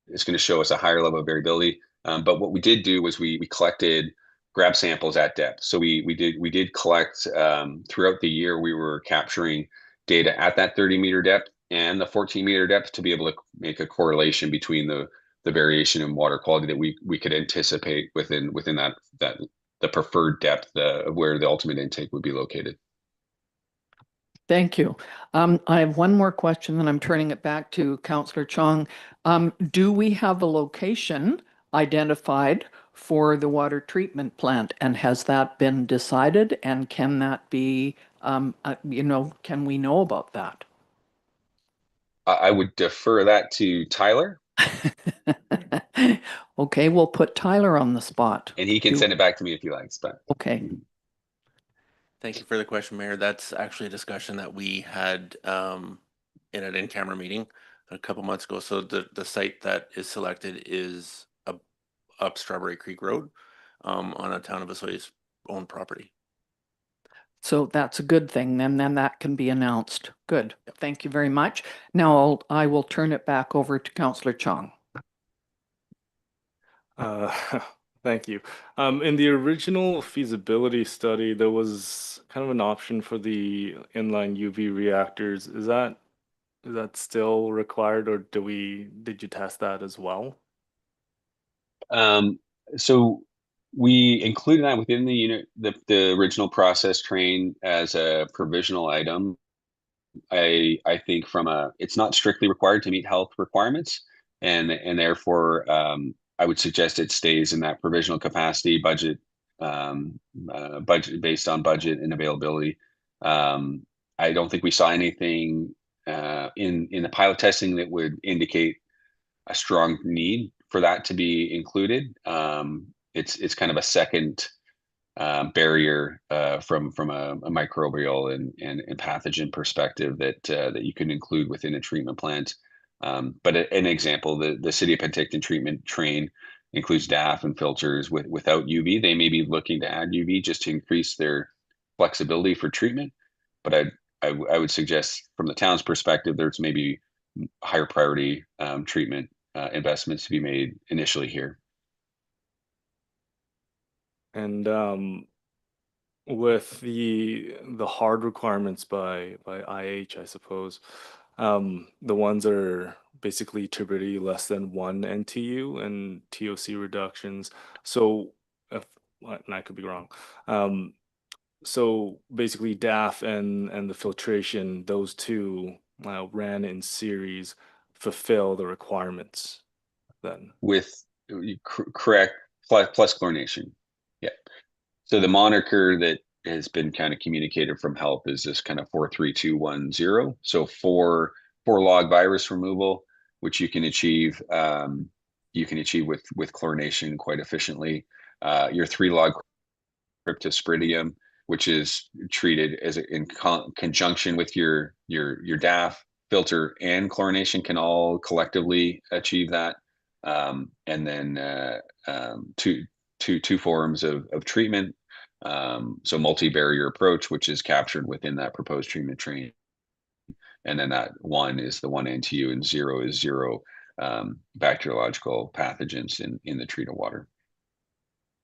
to show us a higher level of variability. But what we did do was we collected grab samples at depth. So we did collect throughout the year. We were capturing data at that 30-meter depth and the 14-meter depth to be able to make a correlation between the variation in water quality that we could anticipate within that the preferred depth of where the ultimate intake would be located. Thank you. I have one more question, and I'm turning it back to Councillor Chong. Do we have a location identified for the water treatment plant, and has that been decided? And can that be, can we know about that? I would defer that to Tyler. Okay, we'll put Tyler on the spot. And he can send it back to me if he likes. But okay. Thank you for the question, Mayor. That's actually a discussion that we had in an in-camera meeting a couple months ago. So the site that is selected is up Strawberry Creek Road on a Town of Osoyoos owned property. So that's a good thing. Then that can be announced. Good. Yep. Thank you very much. Now I will turn it back over to Councillor Chong. Thank you. In the original feasibility study, there was kind of an option for the inline UV reactors. Is that still required, or did you test that as well? So we included that within the unit, the original process train as a provisional item. I think it's not strictly required to meet health requirements, and therefore I would suggest it stays in that provisional capacity budget, budget based on budget and availability. I don't think we saw anything in the pilot testing that would indicate a strong need for that to be included. It's kind of a second barrier from a microbial and pathogen perspective that you can include within a treatment plant. But an example, the City of Penticton treatment train includes DAF and filters without UV. They may be looking to add UV just to increase their flexibility for treatment. But I would suggest from the town's perspective, there's maybe higher priority treatment investments to be made initially here. And with the hard requirements by IH, I suppose, the ones are basically turbidity less than 1 NTU and TOC reductions. So, and I could be wrong. So basically DAF and the filtration, those two ran in series, fulfill the requirements then. With correct plus chlorination. Yeah. So the moniker that has been kind of communicated from health is this kind of 4-3-2-1-0. So four log virus removal, which you can achieve with chlorination quite efficiently. Your 3 log cryptosporidium, which is treated as in conjunction with your DAF filter and chlorination, can all collectively achieve that. And then two forms of treatment. So multi-barrier approach, which is captured within that proposed treatment train. And then that 1 is the 1 NTU and 0 is 0 bacteriological pathogens in the treated water.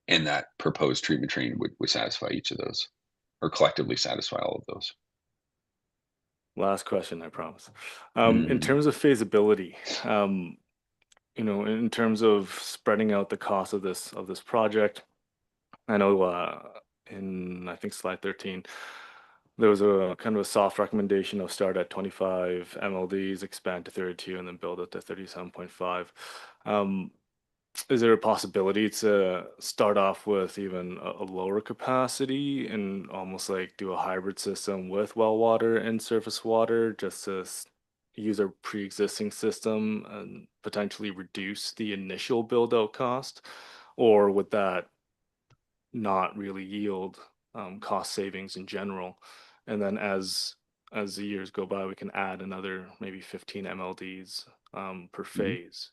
And that proposed treatment train would satisfy each of those, or collectively satisfy all of those. Last question, I promise. In terms of feasibility, in terms of spreading out the cost of this project, I know in I think slide 13, there was a kind of a soft recommendation of start at 25 MLDs, expand to 32, and then build it to 37.5. Is there a possibility to start off with even a lower capacity and almost like do a hybrid system with well water and surface water just to use a pre-existing system and potentially reduce the initial build out cost? Or would that not really yield cost savings in general? And then as the years go by, we can add another maybe 15 MLDs per phase.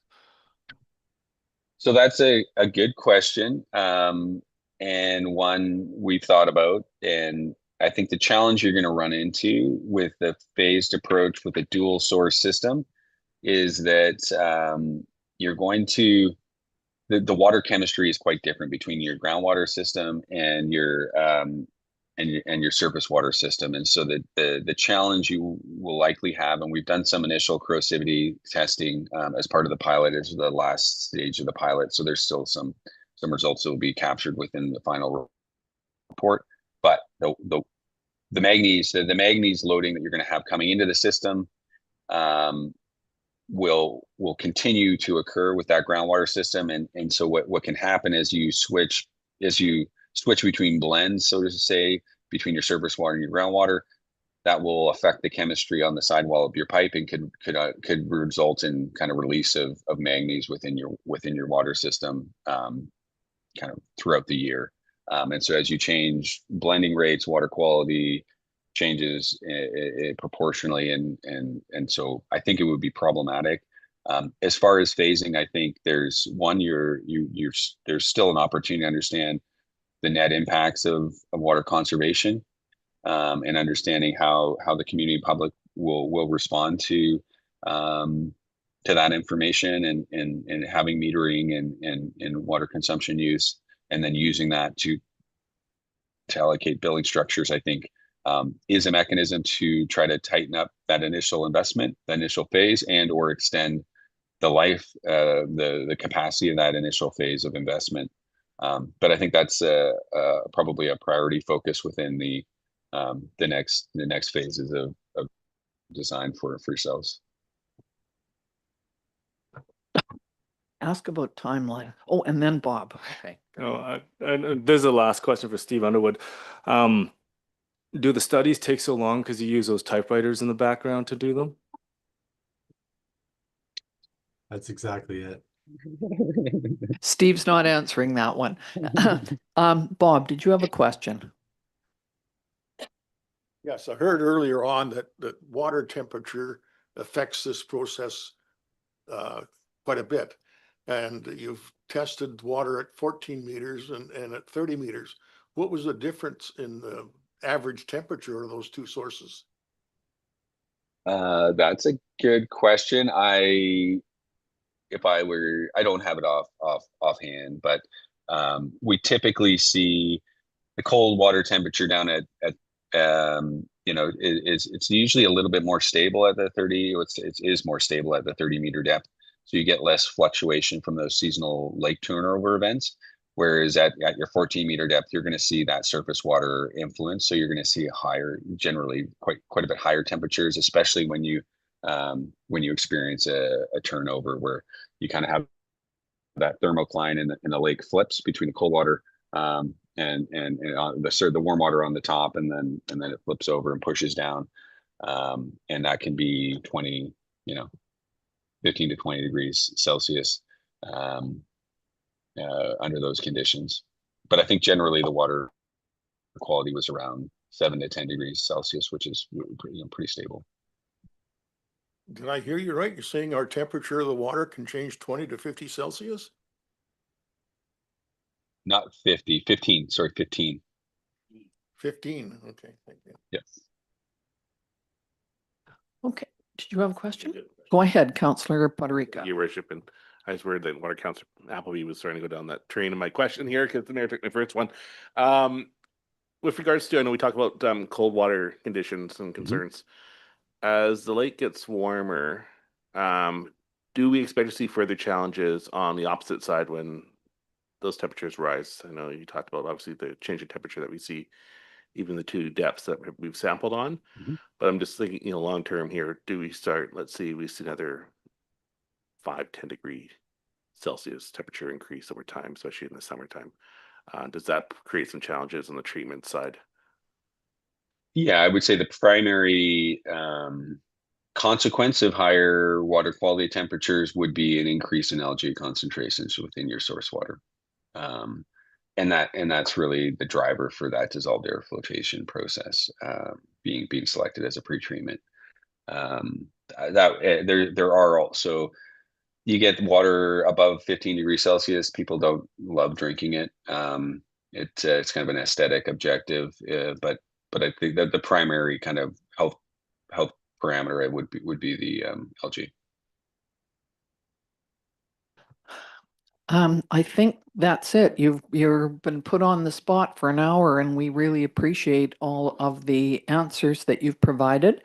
So that's a good question, and one we've thought about. And I think the challenge you're going to run into with the phased approach with a dual source system is that you're going to the water chemistry is quite different between your groundwater system and your surface water system. And so the challenge you will likely have, and we've done some initial corrosivity testing as part of the pilot, is the last stage of the pilot. So there's still some results that will be captured within the final report. But the manganese loading that you're going to have coming into the system will continue to occur with that groundwater system. And so what can happen is you switch between blends, so to say, between your surface water and your groundwater. That will affect the chemistry on the sidewall of your pipe and could result in kind of release of manganese within your water system kind of throughout the year. And so as you change blending rates, water quality changes proportionally, and so I think it would be problematic. As far as phasing, I think there's still an opportunity to understand the net impacts of water conservation, and understanding how the community public will respond to that information, and having metering and water consumption use, and then using that to allocate billing structures, I think is a mechanism to try to tighten up that initial investment, the initial phase, and or extend the life, the capacity of that initial phase of investment. But I think that's probably a priority focus within the next phases of design for yourselves. Ask about timeline. Oh, and then Bob. Okay. And there's a last question for Steve Underwood. Do the studies take so long because you use those typewriters in the background to do them? That's exactly it. Steve's not answering that one. Bob, did you have a question? Yes, I heard earlier on that water temperature affects this process quite a bit. And you've tested water at 14 meters and at 30 meters. What was the difference in the average temperature of those two sources? That's a good question. I don't have it offhand, but we typically see the cold water temperature down at it's usually a little bit more stable at the 30. It is more stable at the 30-meter depth, so you get less fluctuation from those seasonal lake turnover events. Whereas at your 14-meter depth, you're going to see that surface water influence. So you're going to see generally quite a bit higher temperatures, especially when you experience a turnover where you kind of have that thermocline in the lake flips between the cold water and the warm water on the top, and then it flips over and pushes down, and that can be 15 to 20 degrees Celsius under those conditions. But I think generally the water quality was around 7 to 10 degrees Celsius, which is pretty stable. Did I hear you right? You're saying our temperature of the water can change 20 to 50 Celsius? Not 50, 15, sorry, 15. 15, okay, thank you. Yes. Okay. Did you have a question? Go ahead, Councillor Poderica. Your worship, and I was worried that Water Councillor Appleby was starting to go down that train of my question here because the mayor took my first one. With regards to, I know we talked about cold water conditions and concerns. As the lake gets warmer, do we expect to see further challenges on the opposite side when those temperatures rise? I know you talked about obviously the change in temperature that we see, even the two depths that we've sampled on. But I'm just thinking, long term here, do we start, let's see, we see another 5-10 degree Celsius temperature increase over time, especially in the summertime. Does that create some challenges on the treatment side? Yeah, I would say the primary consequence of higher water quality temperatures would be an increase in algae concentrations within your source water. And that's really the driver for that dissolved air flotation process being selected as a pretreatment. There are also, you get water above 15 degrees Celsius. People don't love drinking it. It's kind of an aesthetic objective, but I think that the primary kind of health parameter would be the algae. I think that's it. You've been put on the spot for an hour, and we really appreciate all of the answers that you've provided.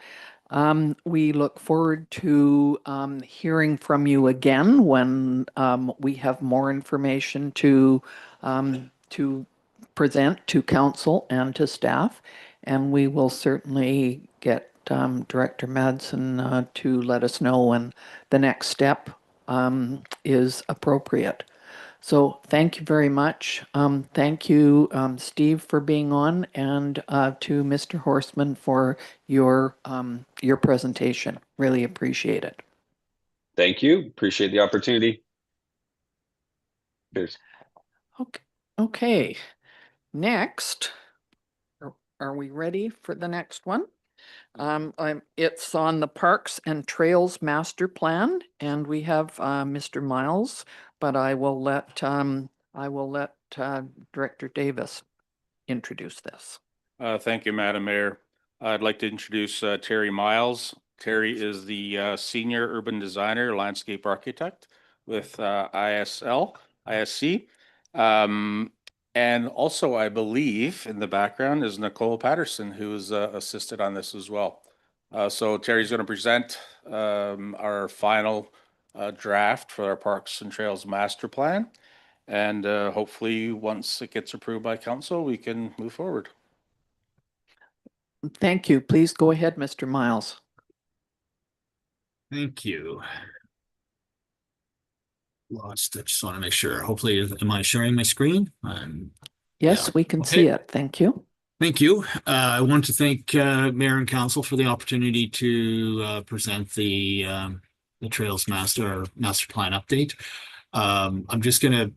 We look forward to hearing from you again when we have more information to present to council and to staff, and we will certainly get Director Madsen to let us know when the next step is appropriate. So thank you very much. Thank you, Steve, for being on, and to Mr. Horstman for your presentation. Really appreciate it. Thank you. Appreciate the opportunity. Cheers. Okay. Next, are we ready for the next one? It's on the Parks and Trails Master Plan, and we have Mr. Miles, but I will let Director Davis introduce this. Thank you, Madam Mayor. I'd like to introduce Terry Miles. Terry is the Senior Urban Designer, Landscape Architect with ISC. And also, I believe in the background is Nicole Patterson, who's assisted on this as well. So Terry's going to present our final draft for our Parks and Trails Master Plan. And hopefully, once it gets approved by council, we can move forward. Thank you. Please go ahead, Mr. Miles. Thank you. Lost. I just want to make sure. Hopefully, am I sharing my screen? Yes, Yeah. we can see Okay. it. Thank you. Thank you. I want to thank Mayor and Council for the opportunity to present the Trails Master Plan update. I'm just going to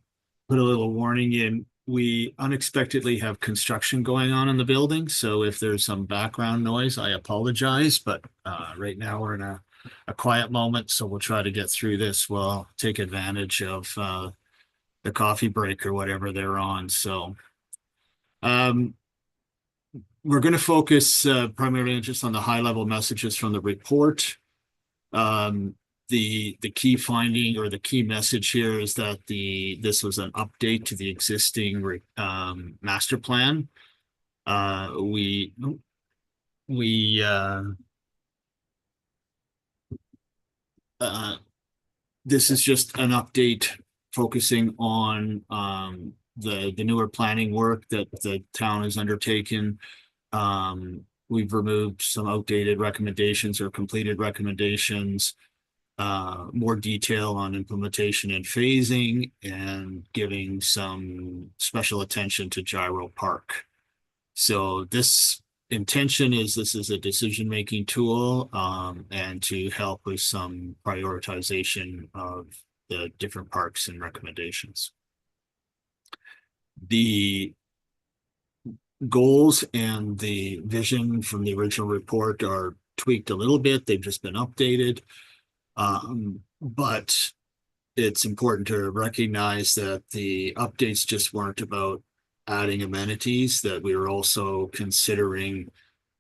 put a little warning in. We unexpectedly have construction going on in the building, so if there's some background noise, I apologize. But right now we're in a quiet moment, so we'll try to get through this. We'll take advantage of the coffee break or whatever they're on. So we're going to focus primarily just on the high level messages from the report. The key finding or the key message here is that this was an update to the existing master plan. This is just an update focusing on the newer planning work that the town has undertaken. We've removed some outdated recommendations or completed recommendations, more detail on implementation and phasing, and giving some special attention to Gyro Park. So this intention is this is a decision-making tool and to help with some prioritization of the different parks and recommendations. The goals and the vision from the original report are tweaked a little bit. They've just been updated. But it's important to recognize that the updates just weren't about adding amenities, that we were also considering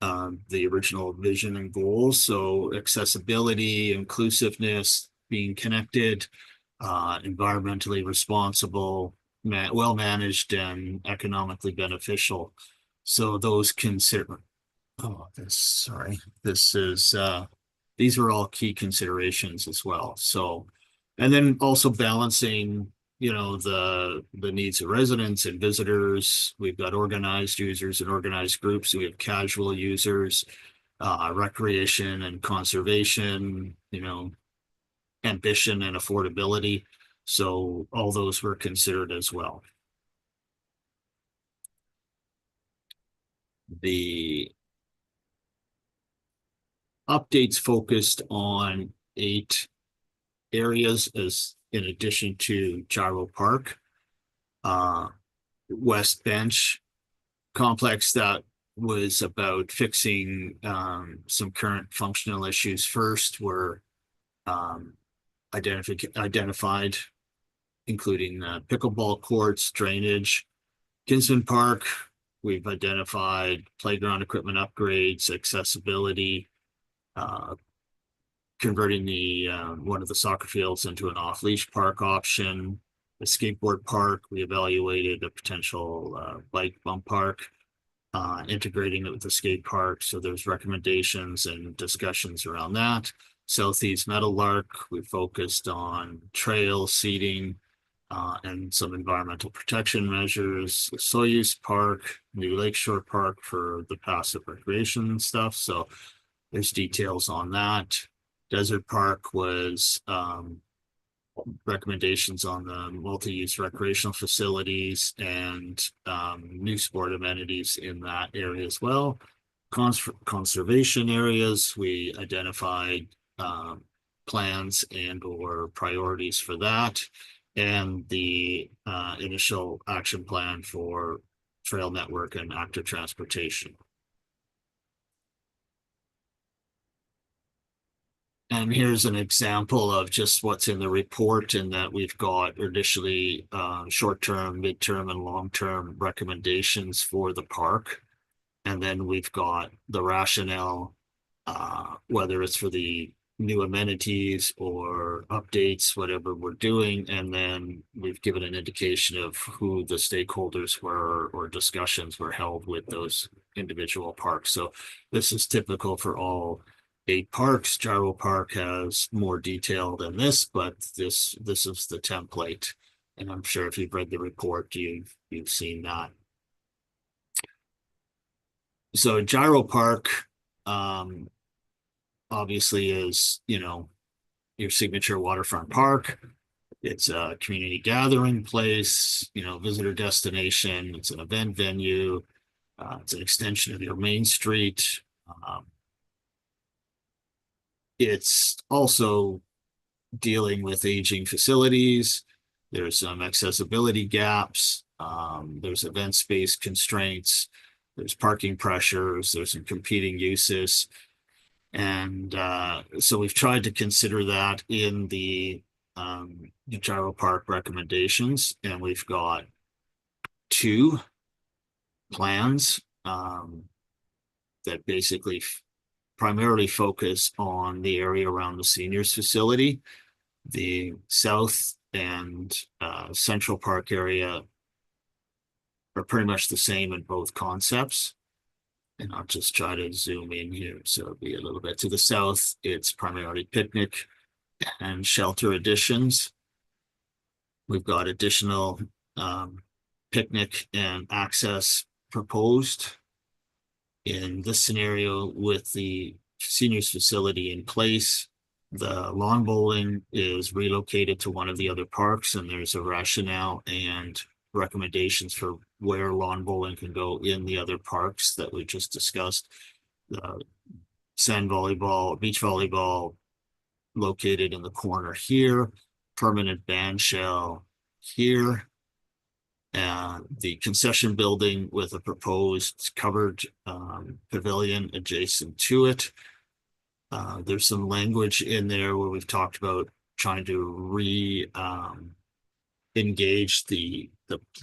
the original vision and goals. So accessibility, inclusiveness, being connected, environmentally responsible, well managed, and economically beneficial. So those these are all key considerations as well. So, and then also balancing, the needs of residents and visitors. We've got organized users and organized groups. We have casual users, recreation and conservation, ambition and affordability. So all those were considered as well. The updates focused on 8 areas as in addition to Gyro Park. West Bench complex that was about fixing some current functional issues first were identified, including pickleball courts, drainage. Kinsman Park, we've identified playground equipment upgrades, accessibility, converting one of the soccer fields into an off-leash park option. The skateboard park, we evaluated a potential bike bump park, integrating it with the skate park. So there's recommendations and discussions around that. Southeast Meadowlark, we focused on trail seating and some environmental protection measures. Osoyoos Park, New Lakeshore Park for the passive recreation stuff. So there's details on that. Desert Park was recommendations on the multi-use recreational facilities and new sport amenities in that area as well. Conservation areas, we identified plans and or priorities for that, and the initial action plan for trail network and active transportation. And here's an example of just what's in the report, in that we've got initially short-term, mid-term, and long-term recommendations for the park. And then we've got the rationale, whether it's for the new amenities or updates, whatever we're doing. And then we've given an indication of who the stakeholders were or discussions were held with those individual parks. So this is typical for all 8 parks. Gyro Park has more detail than this, but this is the template. And I'm sure if you've read the report, you've seen that. So Gyro Park obviously is, your signature waterfront park. It's a community gathering place, you know, visitor destination. It's an event venue. It's an extension of your main street. It's also dealing with aging facilities. There's some accessibility gaps. There's event space constraints. There's parking pressures. There's some competing uses. And so we've tried to consider that in the gyro park recommendations, and we've got two plans that basically primarily focus on the area around the seniors facility. The south and central park area are pretty much the same in both concepts. And I'll just try to zoom in here. So it'll be a little bit to the south. It's primarily picnic and shelter additions. We've got additional picnic and access proposed. In this scenario, with the seniors facility in place, the lawn bowling is relocated to one of the other parks, and there's a rationale and recommendations for where lawn bowling can go in the other parks that we just discussed. Sand volleyball, beach volleyball located in the corner here, permanent band shell here, and the concession building with a proposed covered pavilion adjacent to it. There's some language in there where we've talked about trying to engage the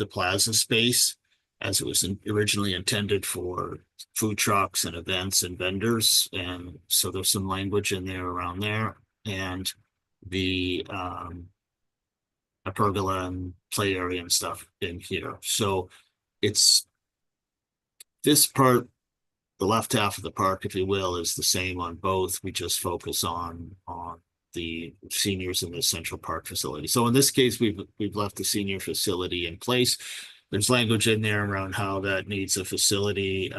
plaza space as it was originally intended for food trucks and events and vendors. And so there's some language in there around there, and the a pergola and play area and stuff in here. So it's this part, the left half of the park, if you will, is the same on both. We just focus on the seniors in the central park facility. So in this case, we've left the senior facility in place. There's language in there around how that needs a facility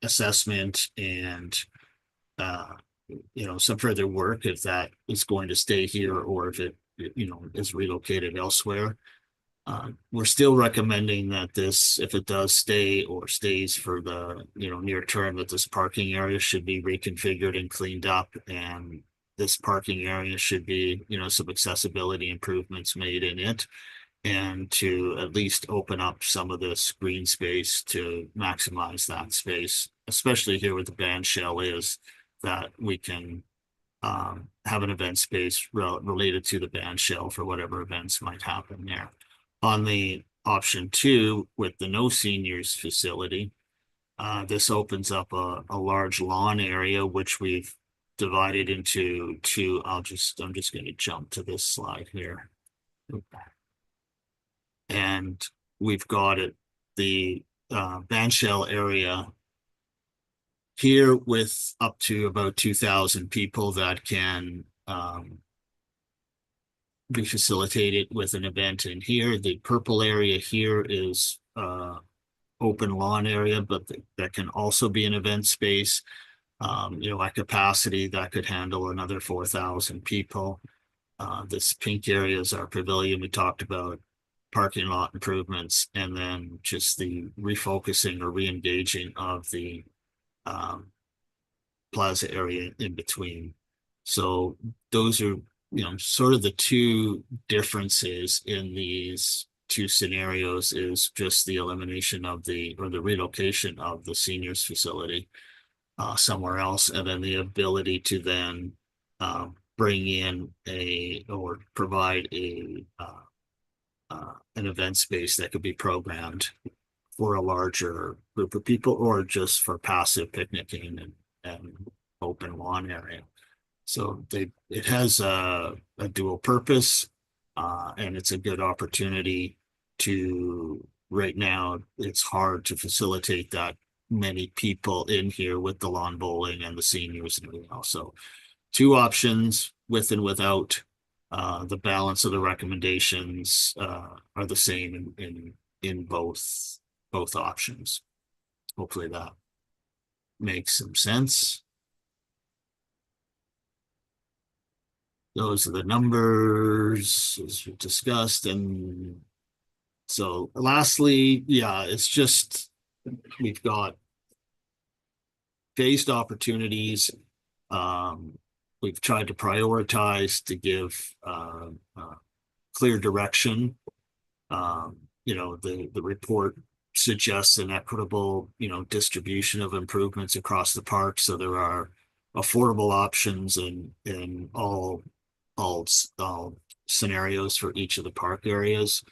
assessment and you know, some further work if that is going to stay here or if it, you know, is relocated elsewhere. We're still recommending that this, if it does stay or stays for the, you know, near term, that this parking area should be reconfigured and cleaned up, and this parking area should be, you know, some accessibility improvements made in it, and to at least open up some of this green space to maximize that space, especially here where the band shell is, that we can have an event space related to the band shell for whatever events might happen there. On the option 2 with the no seniors facility, this opens up a large lawn area, which we've divided into two. I'm just going to jump to this slide here. And we've got it, the band shell area here with up to about 2,000 people that can be facilitated with an event in here. The purple area here is open lawn area, but that can also be an event space. You know, at capacity that could handle another 4,000 people. This pink area is our pavilion. We talked about parking lot improvements, and then just the refocusing or re-engaging of the plaza area in between. So those are, you know, sort of the two differences in these two scenarios, is just the elimination of the relocation of the seniors facility somewhere else, and then the ability to then bring in or provide an event space that could be programmed for a larger group of people, or just for passive picnicking and open lawn area. So it has a dual purpose, and it's a good opportunity to, right now, it's hard to facilitate that many people in here with the lawn bowling and the seniors and everything else. So 2 options, with and without. The balance of the recommendations are the same in both options. Hopefully that makes some sense. those are the numbers as we discussed. And so lastly, yeah, it's just, we've got phased opportunities. We've tried to prioritize to give clear direction. The report suggests an equitable, distribution of improvements across the park. So there are affordable options in all scenarios for each of the park areas.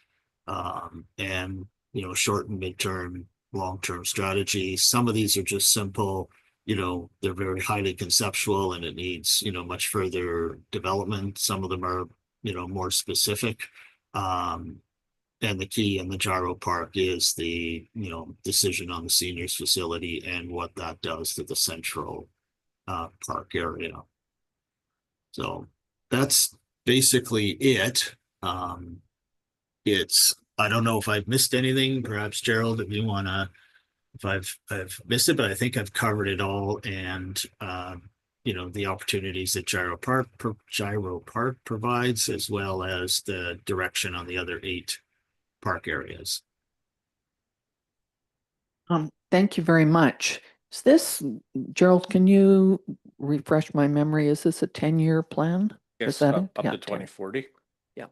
And, short and midterm, long-term strategies. Some of these are just simple, they're very highly conceptual and it needs, much further development. Some of them are, more specific. And the key in the gyro park is the, decision on the seniors facility and what that does to the central park area. So that's basically it. I don't know if I've missed anything. Perhaps Gerald, if you wanna, if I've missed it, but I think I've covered it all. And the opportunities that Gyro Park provides, as well as the direction on the other 8 park areas. Thank you very much. Is this, Gerald, can you refresh my memory? Is this a 10-year plan? Is Yes, that up it? to Yeah, 10. 2040. Yeah.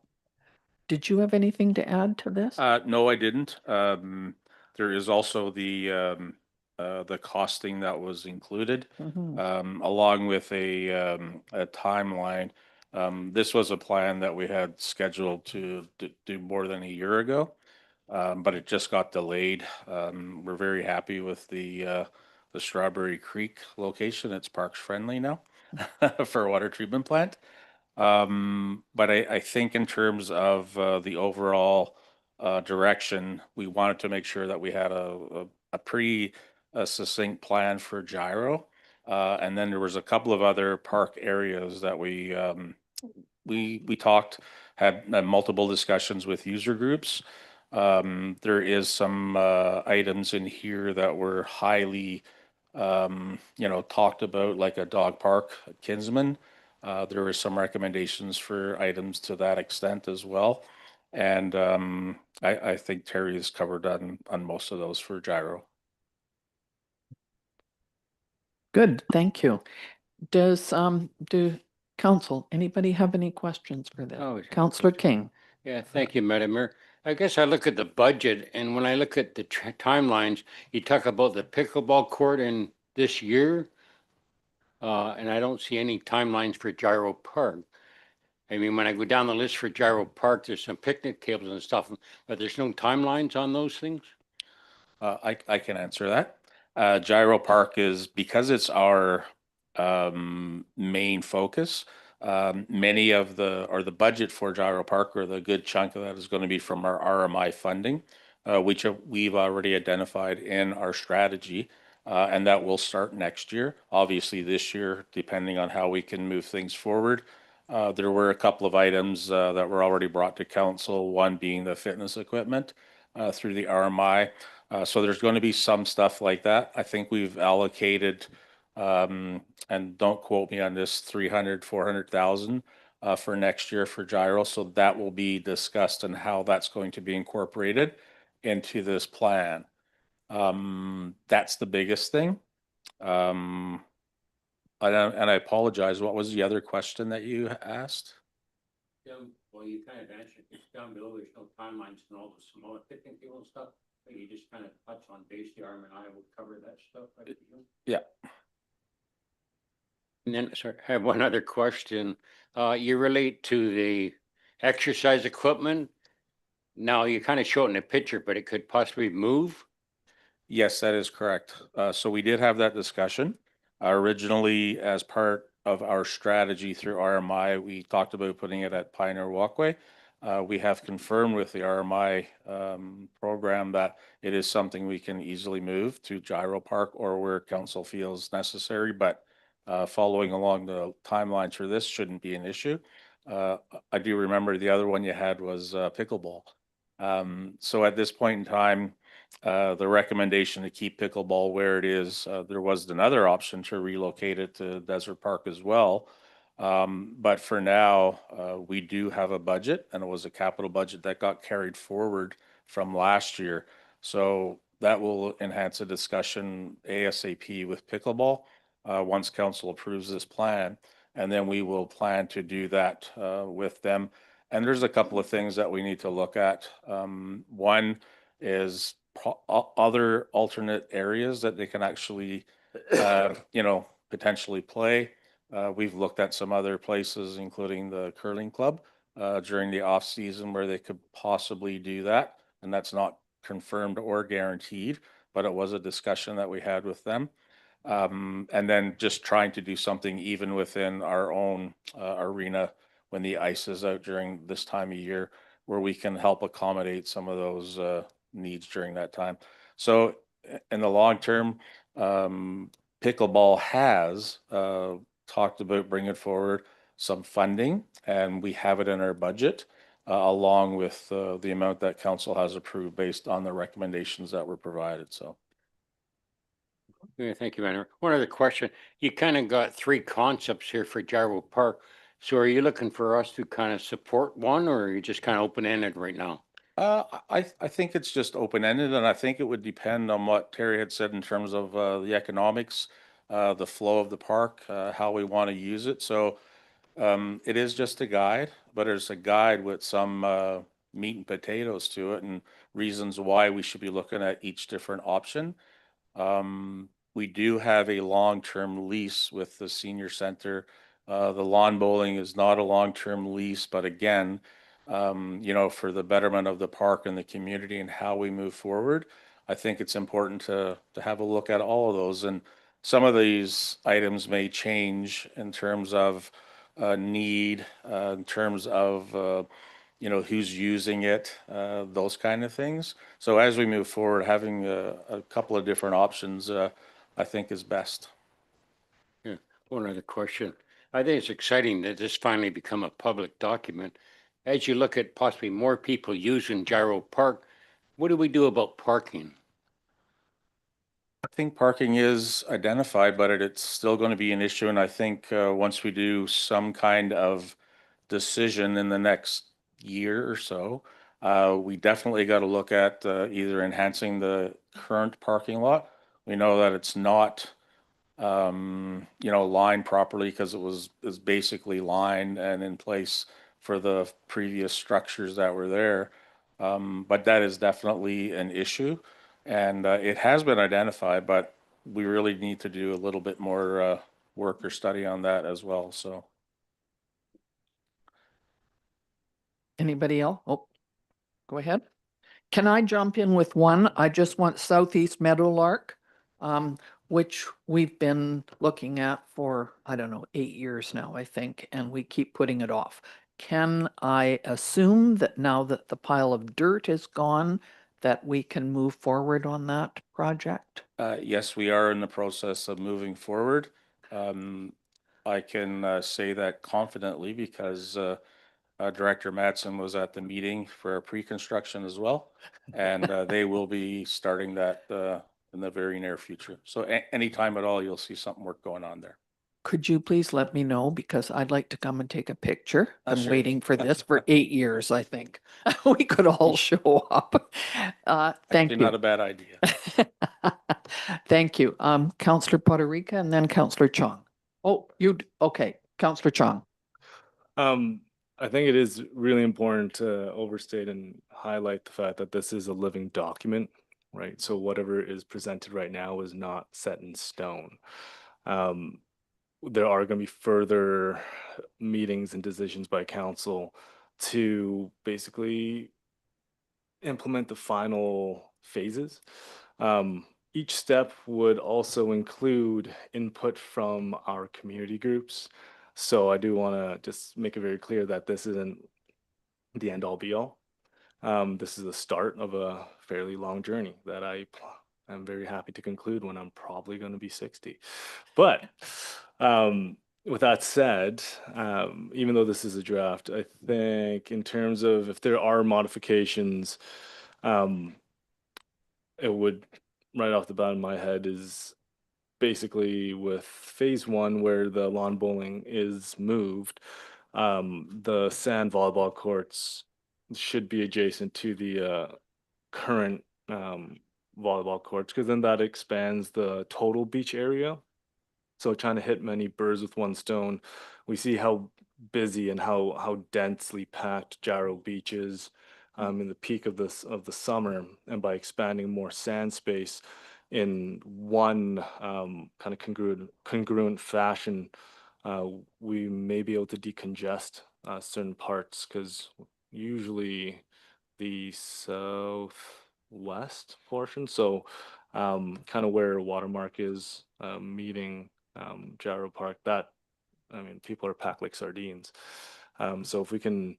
Did you have anything to add to this? No, I didn't. There is also the costing that was included, along with a timeline. This was a plan that we had scheduled to do more than a year ago, but it just got delayed. We're very happy with the Strawberry Creek location. It's parks friendly now for a water treatment plant. But I think in terms of the overall direction, we wanted to make sure that we had a pretty succinct plan for gyro. And then there was a couple of other park areas that we talked, had multiple discussions with user groups. There is some items in here that were highly talked about, like a dog park at Kinsman. There were some recommendations for items to that extent as well. And I think Terry has covered on most of those for gyro. Good, thank you. Does do council, anybody have any questions for this? Oh, Councillor King. Yeah, thank you, Madam Mayor. I guess I look at the budget, and when I look at the timelines, you talk about the pickleball court in this year. And I don't see any timelines for Gyro Park. I mean, when I go down the list for Gyro Park, there's some picnic tables and stuff, but there's no timelines on those things. I can answer that. Gyro Park is, because it's our main focus. Many of the budget for Gyro Park, or the good chunk of that, is going to be from our RMI funding, which we've already identified in our strategy. And that will start next year. Obviously, this year, depending on how we can move things forward. There were a couple of items that were already brought to council, one being the fitness equipment through the RMI. So there's going to be some stuff like that. I think we've allocated, and don't quote me on this, 400,000 for next year for gyro. So that will be discussed and how that's going to be incorporated into this plan. That's the biggest thing. And I apologize. What was the other question that you asked? Well, you kind of answered it down below. There's no timelines and all the smaller picnic table and stuff. But you just kind of touch on base. The arm and I will cover that stuff. Yeah. And then, sorry, I have one other question. You relate to the exercise equipment. Now you kind of show it in a picture, but it could possibly move. Yes, that is correct. So we did have that discussion. Originally, as part of our strategy through RMI, we talked about putting it at Pioneer Walkway. We have confirmed with the RMI program that it is something we can easily move to Gyro Park or where council feels necessary, but following along the timelines for this shouldn't be an issue. I do remember the other one you had was pickleball. So at this point in time, the recommendation to keep pickleball where it is, there was another option to relocate it to Desert Park as well. But for now, we do have a budget, and it was a capital budget that got carried forward from last year. So that will enhance the discussion ASAP with pickleball once council approves this plan. And then we will plan to do that with them. And there's a couple of things that we need to look at. One is other alternate areas that they can actually, potentially play. We've looked at some other places, including the curling club, during the off season where they could possibly do that. And that's not confirmed or guaranteed, but it was a discussion that we had with them. And then just trying to do something even within our own arena when the ice is out during this time of year, where we can help accommodate some of those needs during that time. So in the long term, pickleball has talked about bringing forward some funding, and we have it in our budget, along with the amount that council has approved based on the recommendations that were provided. So. Yeah, thank you, Mayor. One other question. You kind of got three concepts here for Gyro Park. So are you looking for us to kind of support one, or are you just kind of open-ended right now? I think it's just open-ended, and I think it would depend on what Terry had said in terms of the economics, the flow of the park, how we want to use it. So it is just a guide, but it's a guide with some meat and potatoes to it and reasons why we should be looking at each different option. We do have a long-term lease with the senior center. The lawn bowling is not a long-term lease, but again, for the betterment of the park and the community and how we move forward, I think it's important to have a look at all of those. And some of these items may change in terms of need, in terms of who's using it, those kind of things. So as we move forward, having a couple of different options, I think is best. Yeah. One other question. I think it's exciting that this finally become a public document. As you look at possibly more people using Gyro Park, what do we do about parking? I think parking is identified, but it's still going to be an issue. And I think once we do some kind of decision in the next year or so, we definitely got to look at either enhancing the current parking lot. We know that it's not, lined properly because is basically lined and in place for the previous structures that were there. But that is definitely an issue, and it has been identified, but we really need to do a little bit more work or study on that as well. So. Anybody else? Oh, go ahead. Can I jump in with one? I just want Southeast Meadowlark, which we've been looking at for, 8 years now, I think, and we keep putting it off. Can I assume that now that the pile of dirt is gone, that we can move forward on that project? Yes, we are in the process of moving forward. I can say that confidently because Director Matson was at the meeting for pre-construction as well, and they will be starting that in the very near future. So anytime at all, you'll see something work going on there. Could you please let me know, because I'd like to come and take a picture. Been Sure. waiting for this for 8 years, I think. We could all show up. Thank Actually, you. not a bad idea. Thank you. Councillor Poderica and then Councillor Chong. Oh, okay, Councillor Chong. I think it is really important to overstate and highlight the fact that this is a living document, right? So whatever is presented right now is not set in stone. There are going to be further meetings and decisions by council to basically implement the final phases. Each step would also include input from our community groups. So I do want to just make it very clear that this isn't the end all be all. This is the start of a fairly long journey that I'm very happy to conclude when I'm probably going to be 60. But with that said, even though this is a draft, I think in terms of if there are modifications, it would right off the bat in my head is basically with phase one where the lawn bowling is moved, the sand volleyball courts should be adjacent to the current volleyball courts, because then that expands the total beach area. So trying to hit many birds with one stone, we see how busy and how densely packed Jarrow Beach is in the peak of the summer, and by expanding more sand space in one kind of congruent fashion, we may be able to decongest certain parts, because usually the southwest portion, so kind of where Watermark is meeting Jarrow Park, that, I mean, people are packed like sardines. So if we can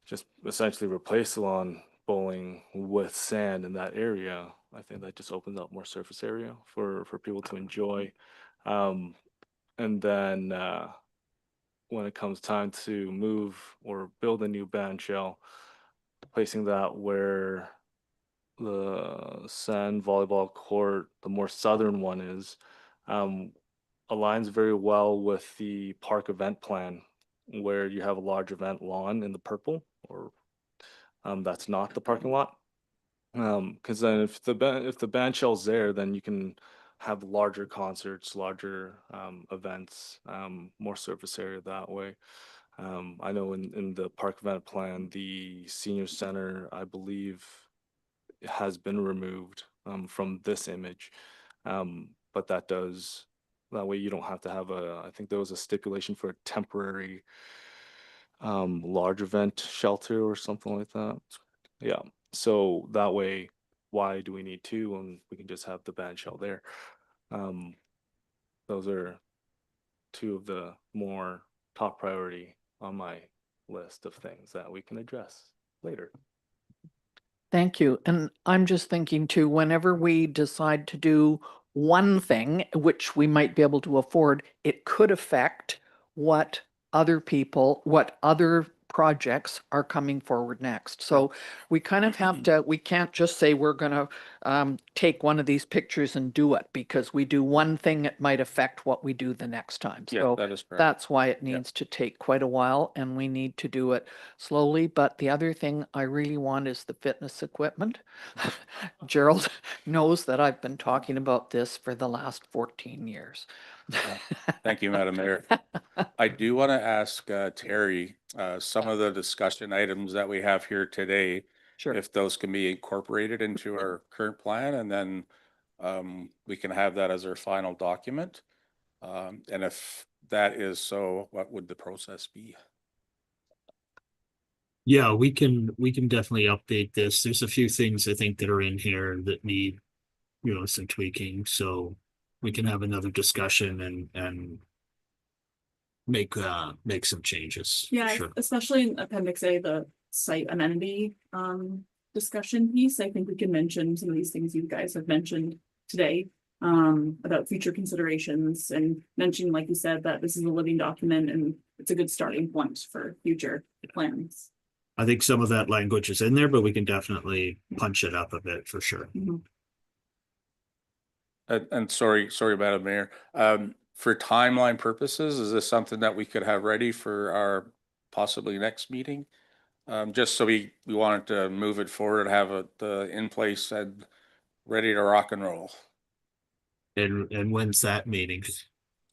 just essentially replace the lawn bowling with sand in that area, I think that just opens up more surface area for people to enjoy. And then when it comes time to move or build a new band shell, placing that where the sand volleyball court, the more southern one is, aligns very well with the park event plan, where you have a large event lawn in the purple, or that's not the parking lot. Because then if the band shell's there, then you can have larger concerts, larger events, more surface area that way. I know in the park event plan, the senior center, I believe, has been removed from this image. But that way you don't have to have I think there was a stipulation for a temporary large event shelter or something like that. Yeah. So that way, why do we need two when we can just have the band shell there? Those are two of the more top priority on my list of things that we can address later. Thank you. And I'm just thinking too, whenever we decide to do one thing, which we might be able to afford, it could affect what other projects are coming forward next. So we kind of have to, we can't just say we're going to take one of these pictures and do it, because we do one thing, it might affect what we do the next time. Yeah, So that is correct. that's why it needs to take quite a while, and we need to do it slowly. But the other thing I really want is the fitness equipment. Gerald knows that I've been talking about this for the last 14 years. Thank you, Madam Mayor. I do want to ask Terry, some of the discussion items that we have here today, Sure. if those can be incorporated into our current plan, and then we can have that as our final document. And if that is so, what would the process be? Yeah, we can definitely update this. There's a few things I think that are in here that need, some tweaking, so we can have another discussion and make some changes. Yeah, Sure. especially in Appendix A, the site amenity discussion piece. I think we can mention some of these things you guys have mentioned today about future considerations, and mention, like you said, that this is a living document and it's a good starting point for future plans. I think some of that language is in there, but we can definitely punch it up a bit for sure. Mm-hmm. And sorry, Madam Mayor. For timeline purposes, is this something that we could have ready for our possibly next meeting? Just so we wanted to move it forward, have it in place and ready to rock and roll. And when's that meeting?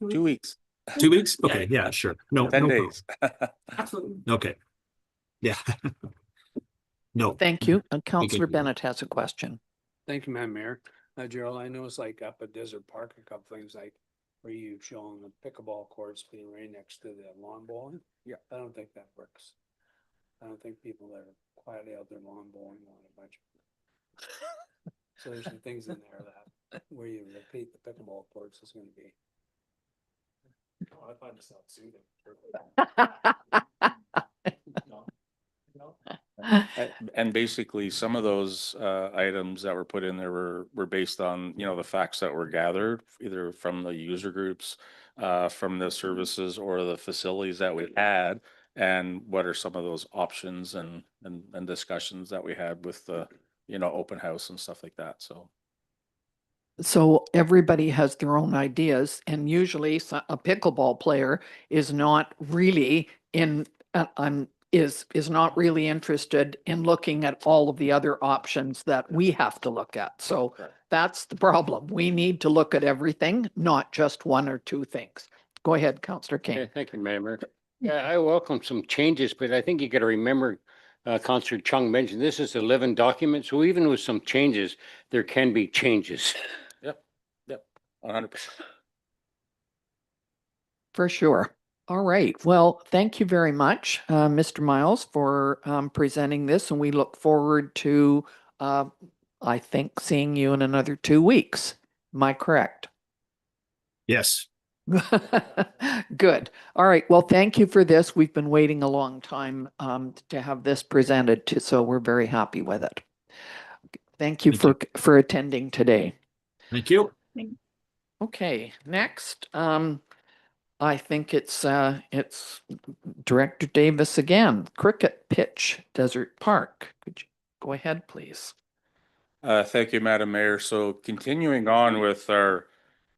2 weeks. 2 weeks? Okay, yeah, sure. No, 10 no days. Absolutely. Okay. Yeah. No. Thank you. Councillor Bennett has a question. Thank you, Madam Mayor. Gerald, I know it's like up at Desert Park, a couple things like where you've shown the pickleball courts being right next to the lawn bowling. Yeah. I don't think that works. I don't think people that are quietly out there lawn bowling want a bunch of. So there's some things in there that where you repeat the pickleball courts is going to be. Oh, I find this not soothing. And basically, some of those items that were put in there were based on, the facts that were gathered, either from the user groups, from the services or the facilities that we had, and what are some of those options and discussions that we had with the, open house and stuff like that. So So everybody has their own ideas, and usually a pickleball player is not really is not really interested in looking at all of the other options that we have to look at. So that's the problem. We need to look at everything, not just one or two things. Go ahead, Councillor King. Yeah, thank you, Madam Mayor. Yeah, I welcome some changes, but I think you got to remember, Councillor Chung mentioned this is a living document. So even with some changes, there can be changes. Yep, 100%. For sure. All right. Well, thank you very much, Mr. Miles, for presenting this, and we look forward to, I think, seeing you in another 2 weeks. Am I correct? Yes. Good. All right. Well, thank you for this. We've been waiting a long time to have this presented, so we're very happy with it. Thank you for attending today. Thank you. Okay. Next, I think it's Director Davis again. Cricket pitch, Desert Park. Could you go ahead, please? Thank you, Madam Mayor. So continuing on with our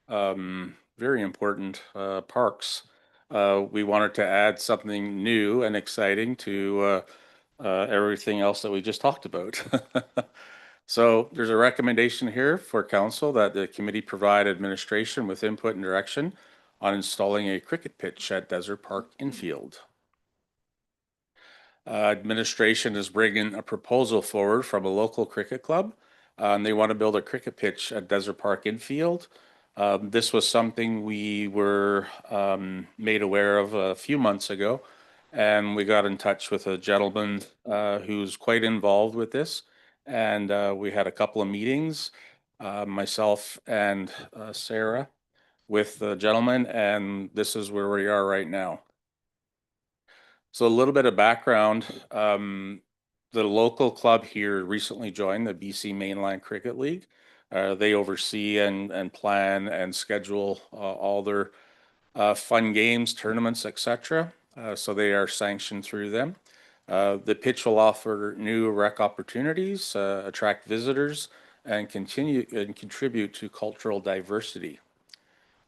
very important parks, we wanted to add something new and exciting to everything else that we just talked about. So there's a recommendation here for council that the committee provide administration with input and direction on installing a cricket pitch at Desert Park infield. Administration is bringing a proposal forward from a local cricket club. And they want to build a cricket pitch at Desert Park infield. This was something we were made aware of a few months ago, and we got in touch with a gentleman who's quite involved with this. And we had a couple of meetings, myself and Sarah, with the gentleman, and this is where we are right now. So a little bit of background. The local club here recently joined the BC Mainline Cricket League. They oversee and plan and schedule all their fun games, tournaments, etc. So they are sanctioned through them. The pitch will offer new rec opportunities, attract visitors, and contribute to cultural diversity.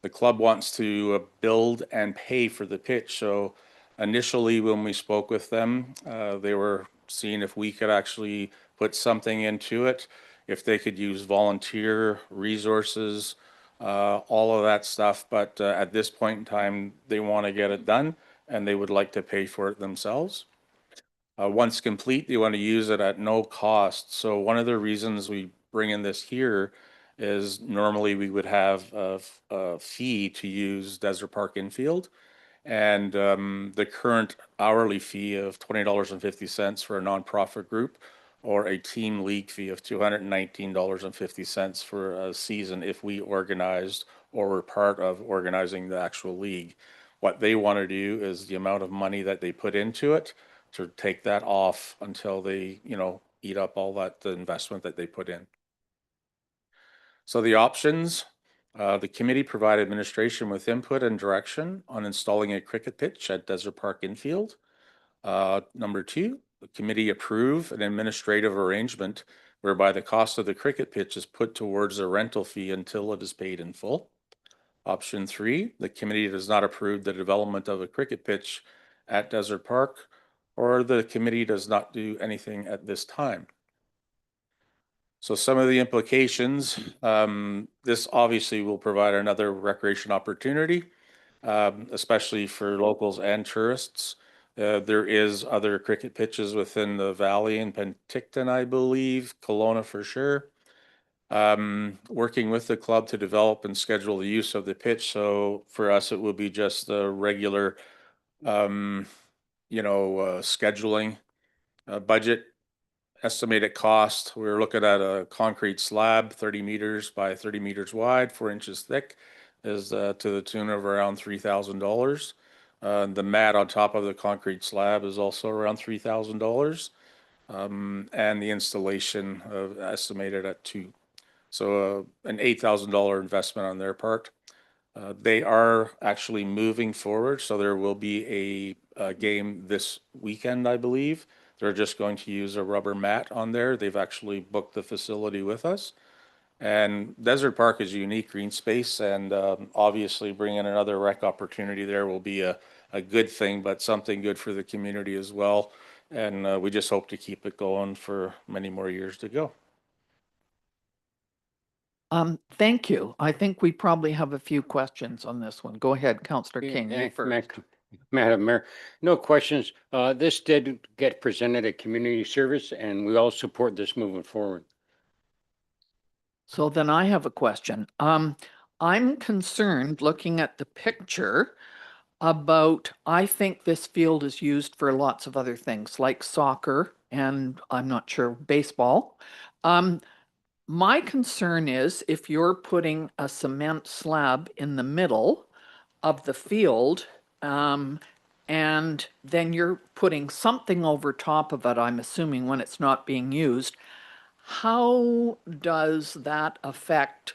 The club wants to build and pay for the pitch. So initially, when we spoke with them, they were seeing if we could actually put something into it, if they could use volunteer resources, all of that stuff. But at this point in time, they want to get it done and they would like to pay for it themselves. Once complete, they want to use it at no cost. So one of the reasons we bring in this here is normally we would have a fee to use Desert Park infield. And the current hourly fee of $20.50 for a nonprofit group, or a team league fee of $219.50 for a season if we organized or were part of organizing the actual league. What they want to do is the amount of money that they put into it to take that off until they, eat up all that the investment that they put in. So the options. The committee provide administration with input and direction on installing a cricket pitch at Desert Park infield. Number 2, the committee approve an administrative arrangement whereby the cost of the cricket pitch is put towards a rental fee until it is paid in full. Option 3, the committee does not approve the development of a cricket pitch at Desert Park, or the committee does not do anything at this time. So some of the implications, this obviously will provide another recreation opportunity, especially for locals and tourists. There is other cricket pitches within the valley in Penticton, I believe, Kelowna for sure. Working with the club to develop and schedule the use of the pitch. So for us, it will be just the regular, scheduling budget. Estimated cost, we were looking at a concrete slab, 30 meters by 30 meters wide, 4 inches thick, is to the tune of around $3,000. The mat on top of the concrete slab is also around $3,000. And the installation estimated at $2,000. So an $8,000 investment on their part. They are actually moving forward, so there will be a game this weekend, I believe. They're just going to use a rubber mat on there. They've actually booked the facility with us. And Desert Park is a unique green space, and obviously bringing another rec opportunity there will be a good thing, but something good for the community as well. And we just hope to keep it going for many more years to go. Thank you. I think we probably have a few questions on this one. Go ahead, Councillor King, you first. Madam Mayor, no questions. This did get presented at community service, and we all support this moving forward. So then I have a question. I'm concerned, looking at the picture, about, I think this field is used for lots of other things like soccer and I'm not sure, baseball. My concern is if you're putting a cement slab in the middle of the field, and then you're putting something over top of it, I'm assuming when it's not being used, how does that affect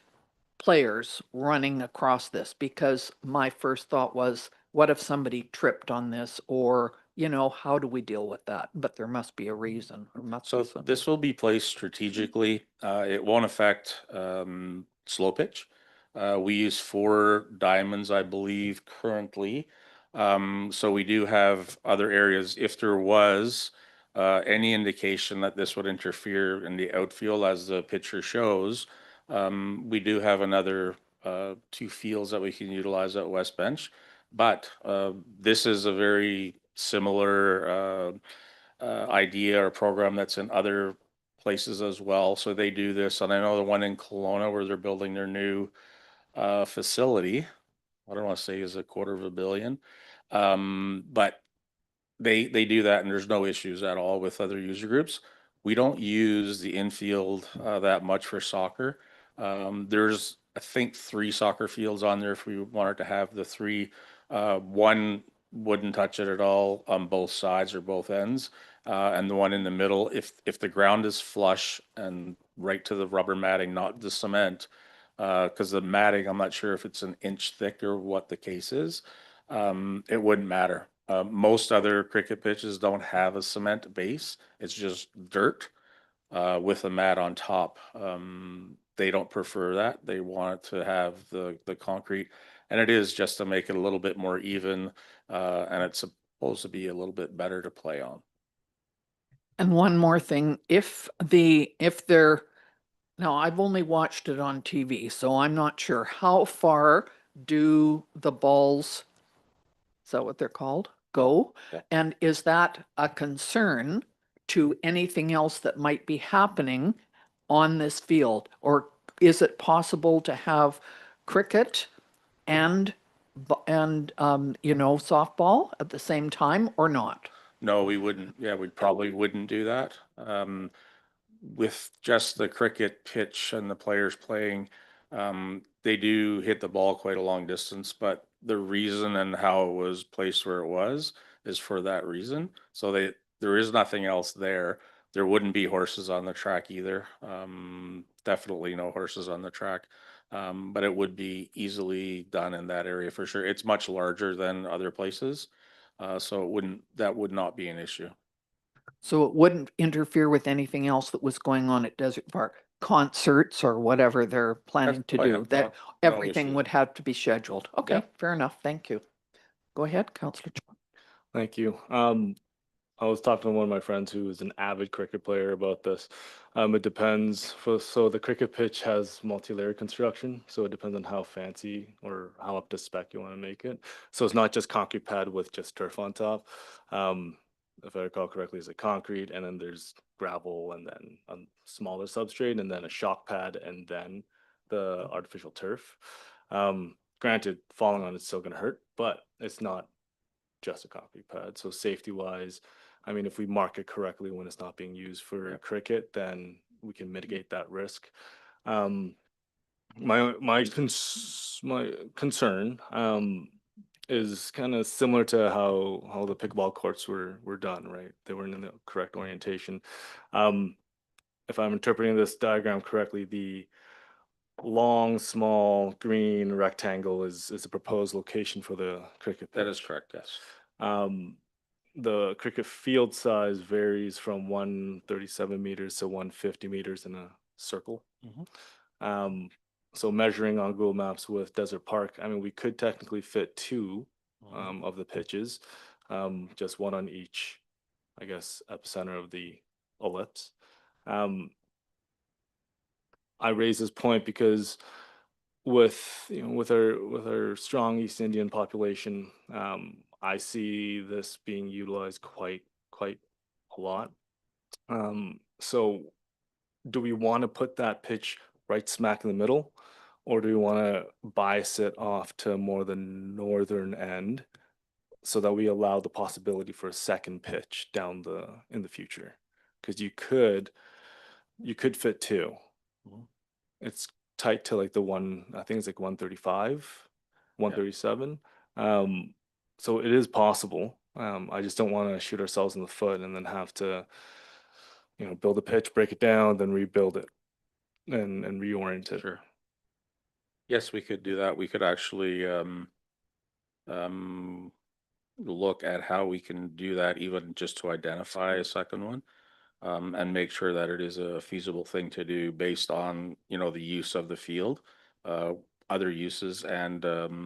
players running across this? Because my first thought was, what if somebody tripped on this, or, you know, how do we deal with that? But there must be a reason. So this will be placed strategically. It won't affect slow pitch. We use 4 diamonds, I believe, currently. So we do have other areas. If there was any indication that this would interfere in the outfield, as the picture shows, we do have another 2 fields that we can utilize at West Bench. But this is a very similar idea or program that's in other places as well. So they do this, and I know the one in Kelowna where they're building their new facility. I don't want to say is $250 million, but they do that, and there's no issues at all with other user groups. We don't use the infield that much for soccer. There's, I think, 3 soccer fields on there if we wanted to have the 3. One wouldn't touch it at all on both sides or both ends. And the one in the middle, if the ground is flush and right to the rubber matting, not the cement, because the matting, I'm not sure if it's an inch thick or what the case is, it wouldn't matter. Most other cricket pitches don't have a cement base. It's just dirt with a mat on top. They don't prefer that. They want to have the concrete, and it is just to make it a little bit more even, and it's supposed to be a little bit better to play on. And one more thing, if they're, now I've only watched it on TV, so I'm not sure, how far do the balls, is that what they're called, go? Yeah. And is that a concern to anything else that might be happening on this field? Or is it possible to have cricket and you know, softball at the same time, or not? No, we wouldn't. Yeah, we probably wouldn't do that. With just the cricket pitch and the players playing, they do hit the ball quite a long distance, but the reason and how it was placed where it was is for that reason. So there is nothing else there. There wouldn't be horses on the track either. Definitely no horses on the track. But it would be easily done in that area for sure. It's much larger than other places. So that would not be an issue. So it wouldn't interfere with anything else that was going on at Desert Park, concerts or whatever they're planning to do, that everything would have to be scheduled. Okay, fair enough. Thank you. Go ahead, Councillor. Thank you. I was talking to one of my friends who is an avid cricket player about this. It depends. So the cricket pitch has multi-layer construction, so it depends on how fancy or how up to spec you want to make it. So it's not just concrete pad with just turf on top. If I recall correctly, it's a concrete, and then there's gravel, and then a smaller substrate, and then a shock pad, and then the artificial turf. Granted, falling on it's still going to hurt, but it's not just a concrete pad. So safety wise, I mean, if we mark it correctly when it's not being used for cricket, then we can mitigate that risk. My concern is kind of similar to how the pickleball courts were done, right? They were in the correct orientation. If I'm interpreting this diagram correctly, the long, small green rectangle is a proposed location for the cricket pitch. That is correct, yes. The cricket field size varies from 137 meters to 150 meters in a circle. So measuring on Google Maps with Desert Park, I mean, we could technically fit two of the pitches, just one on each, I guess, epicenter of the ellipse. I raise this point because with with our strong East Indian population, I see this being utilized quite a lot. So do we want to put that pitch right smack in the middle, or do we want to bias it off to more the northern end so that we allow the possibility for a second pitch down in the future? Because you could fit two. It's tight to like the one, I think it's like 135, 137. So it is possible. I just don't want to shoot ourselves in the foot and then have to, build a pitch, break it down, then rebuild it and reorient it. Sure. Yes, we could do that. We could actually look at how we can do that, even just to identify a second one, and make sure that it is a feasible thing to do based on, the use of the field, other uses, and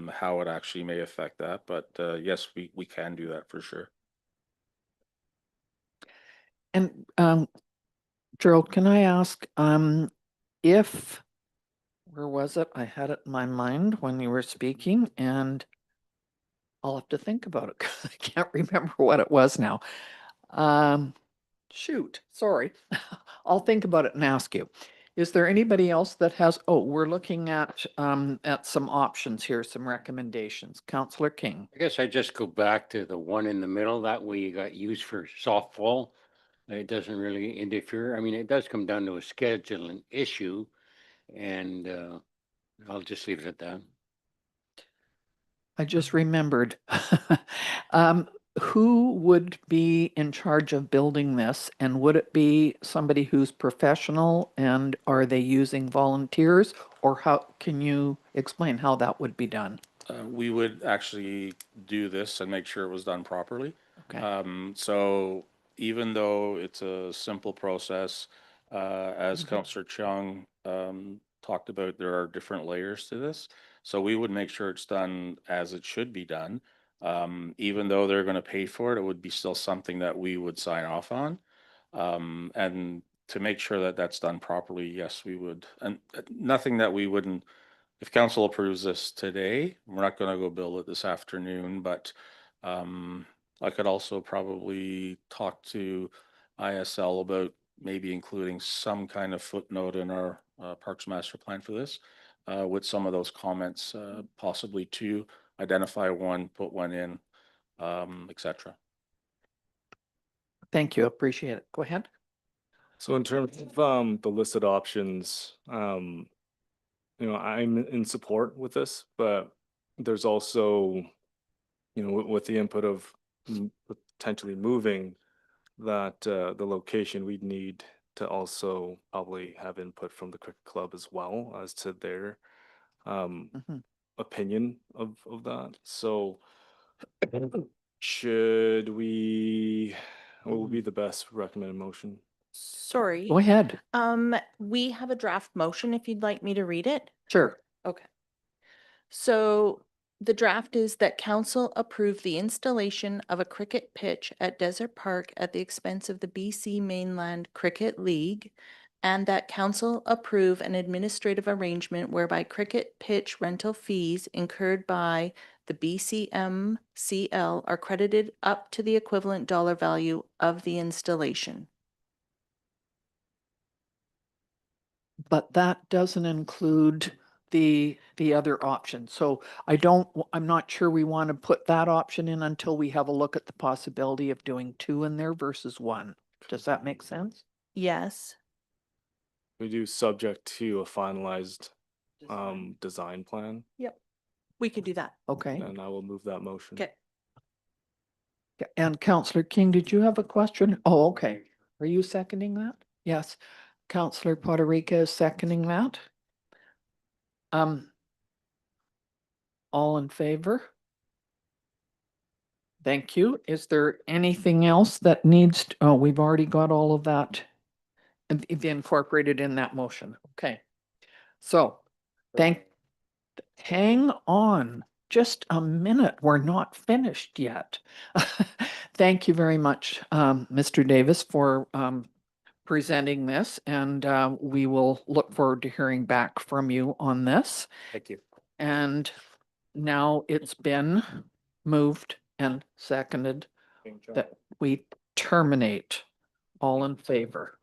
how it actually may affect that. But yes, we can do that for sure. And Gerald, can I ask, if, where was it? I had it in my mind when you were speaking, and I'll have to think about it because I can't remember what it was now. Shoot, sorry. I'll think about it and ask you. Is there anybody else that has, we're looking at some options here, some recommendations. Councillor King. I guess I just go back to the one in the middle, that way you got used for softball. It doesn't really interfere. I mean, it does come down to a scheduling issue, and I'll just leave it at that. I just remembered. Who would be in charge of building this, and would it be somebody who's professional, and are they using volunteers, or how can you explain how that would be done? We would actually do this and make sure it was done properly. Okay. So even though it's a simple process, as Councillor Chung talked about, there are different layers to this. So we would make sure it's done as it should be done. Even though they're going to pay for it, it would be still something that we would sign off on. And to make sure that that's done properly, yes, we would. And nothing that we wouldn't, if council approves this today, we're not going to go build it this afternoon, but I could also probably talk to ISL about maybe including some kind of footnote in our Parks Master Plan for this, with some of those comments, possibly to identify one, put one in, etc. Thank you. Appreciate it. Go ahead. So in terms of the listed options, I'm in support with this, but there's also, with the input of potentially moving that the location, we'd need to also probably have input from the cricket club as well as to their opinion of that. So should we, what would be the best recommended motion? Sorry. Go ahead. We have a draft motion if you'd like me to read it. Sure. Okay. So the draft is that council approve the installation of a cricket pitch at Desert Park at the expense of the BC Mainland Cricket League, and that council approve an administrative arrangement whereby cricket pitch rental fees incurred by the BCMCL are credited up to the equivalent dollar value of the installation. But that doesn't include the other option. So I'm not sure we want to put that option in until we have a look at the possibility of doing two in there versus one. Does that make sense? Yes. We do subject to a finalized design plan, Yep. We could do that. Okay. and I will move that motion. Okay. And Councillor King, did you have a question? Oh, okay. Are you seconding that? Yes. Councillor Poderica is seconding that. All in favor? Thank you. Is there anything else that needs, we've already got all of that incorporated in that motion. Okay. So, hang on just a minute. We're not finished yet. Thank you very much, Mr. Davis, for presenting this, and we will look forward to hearing back from you on this. Thank you. And now it's been moved and seconded that we terminate. All in favor?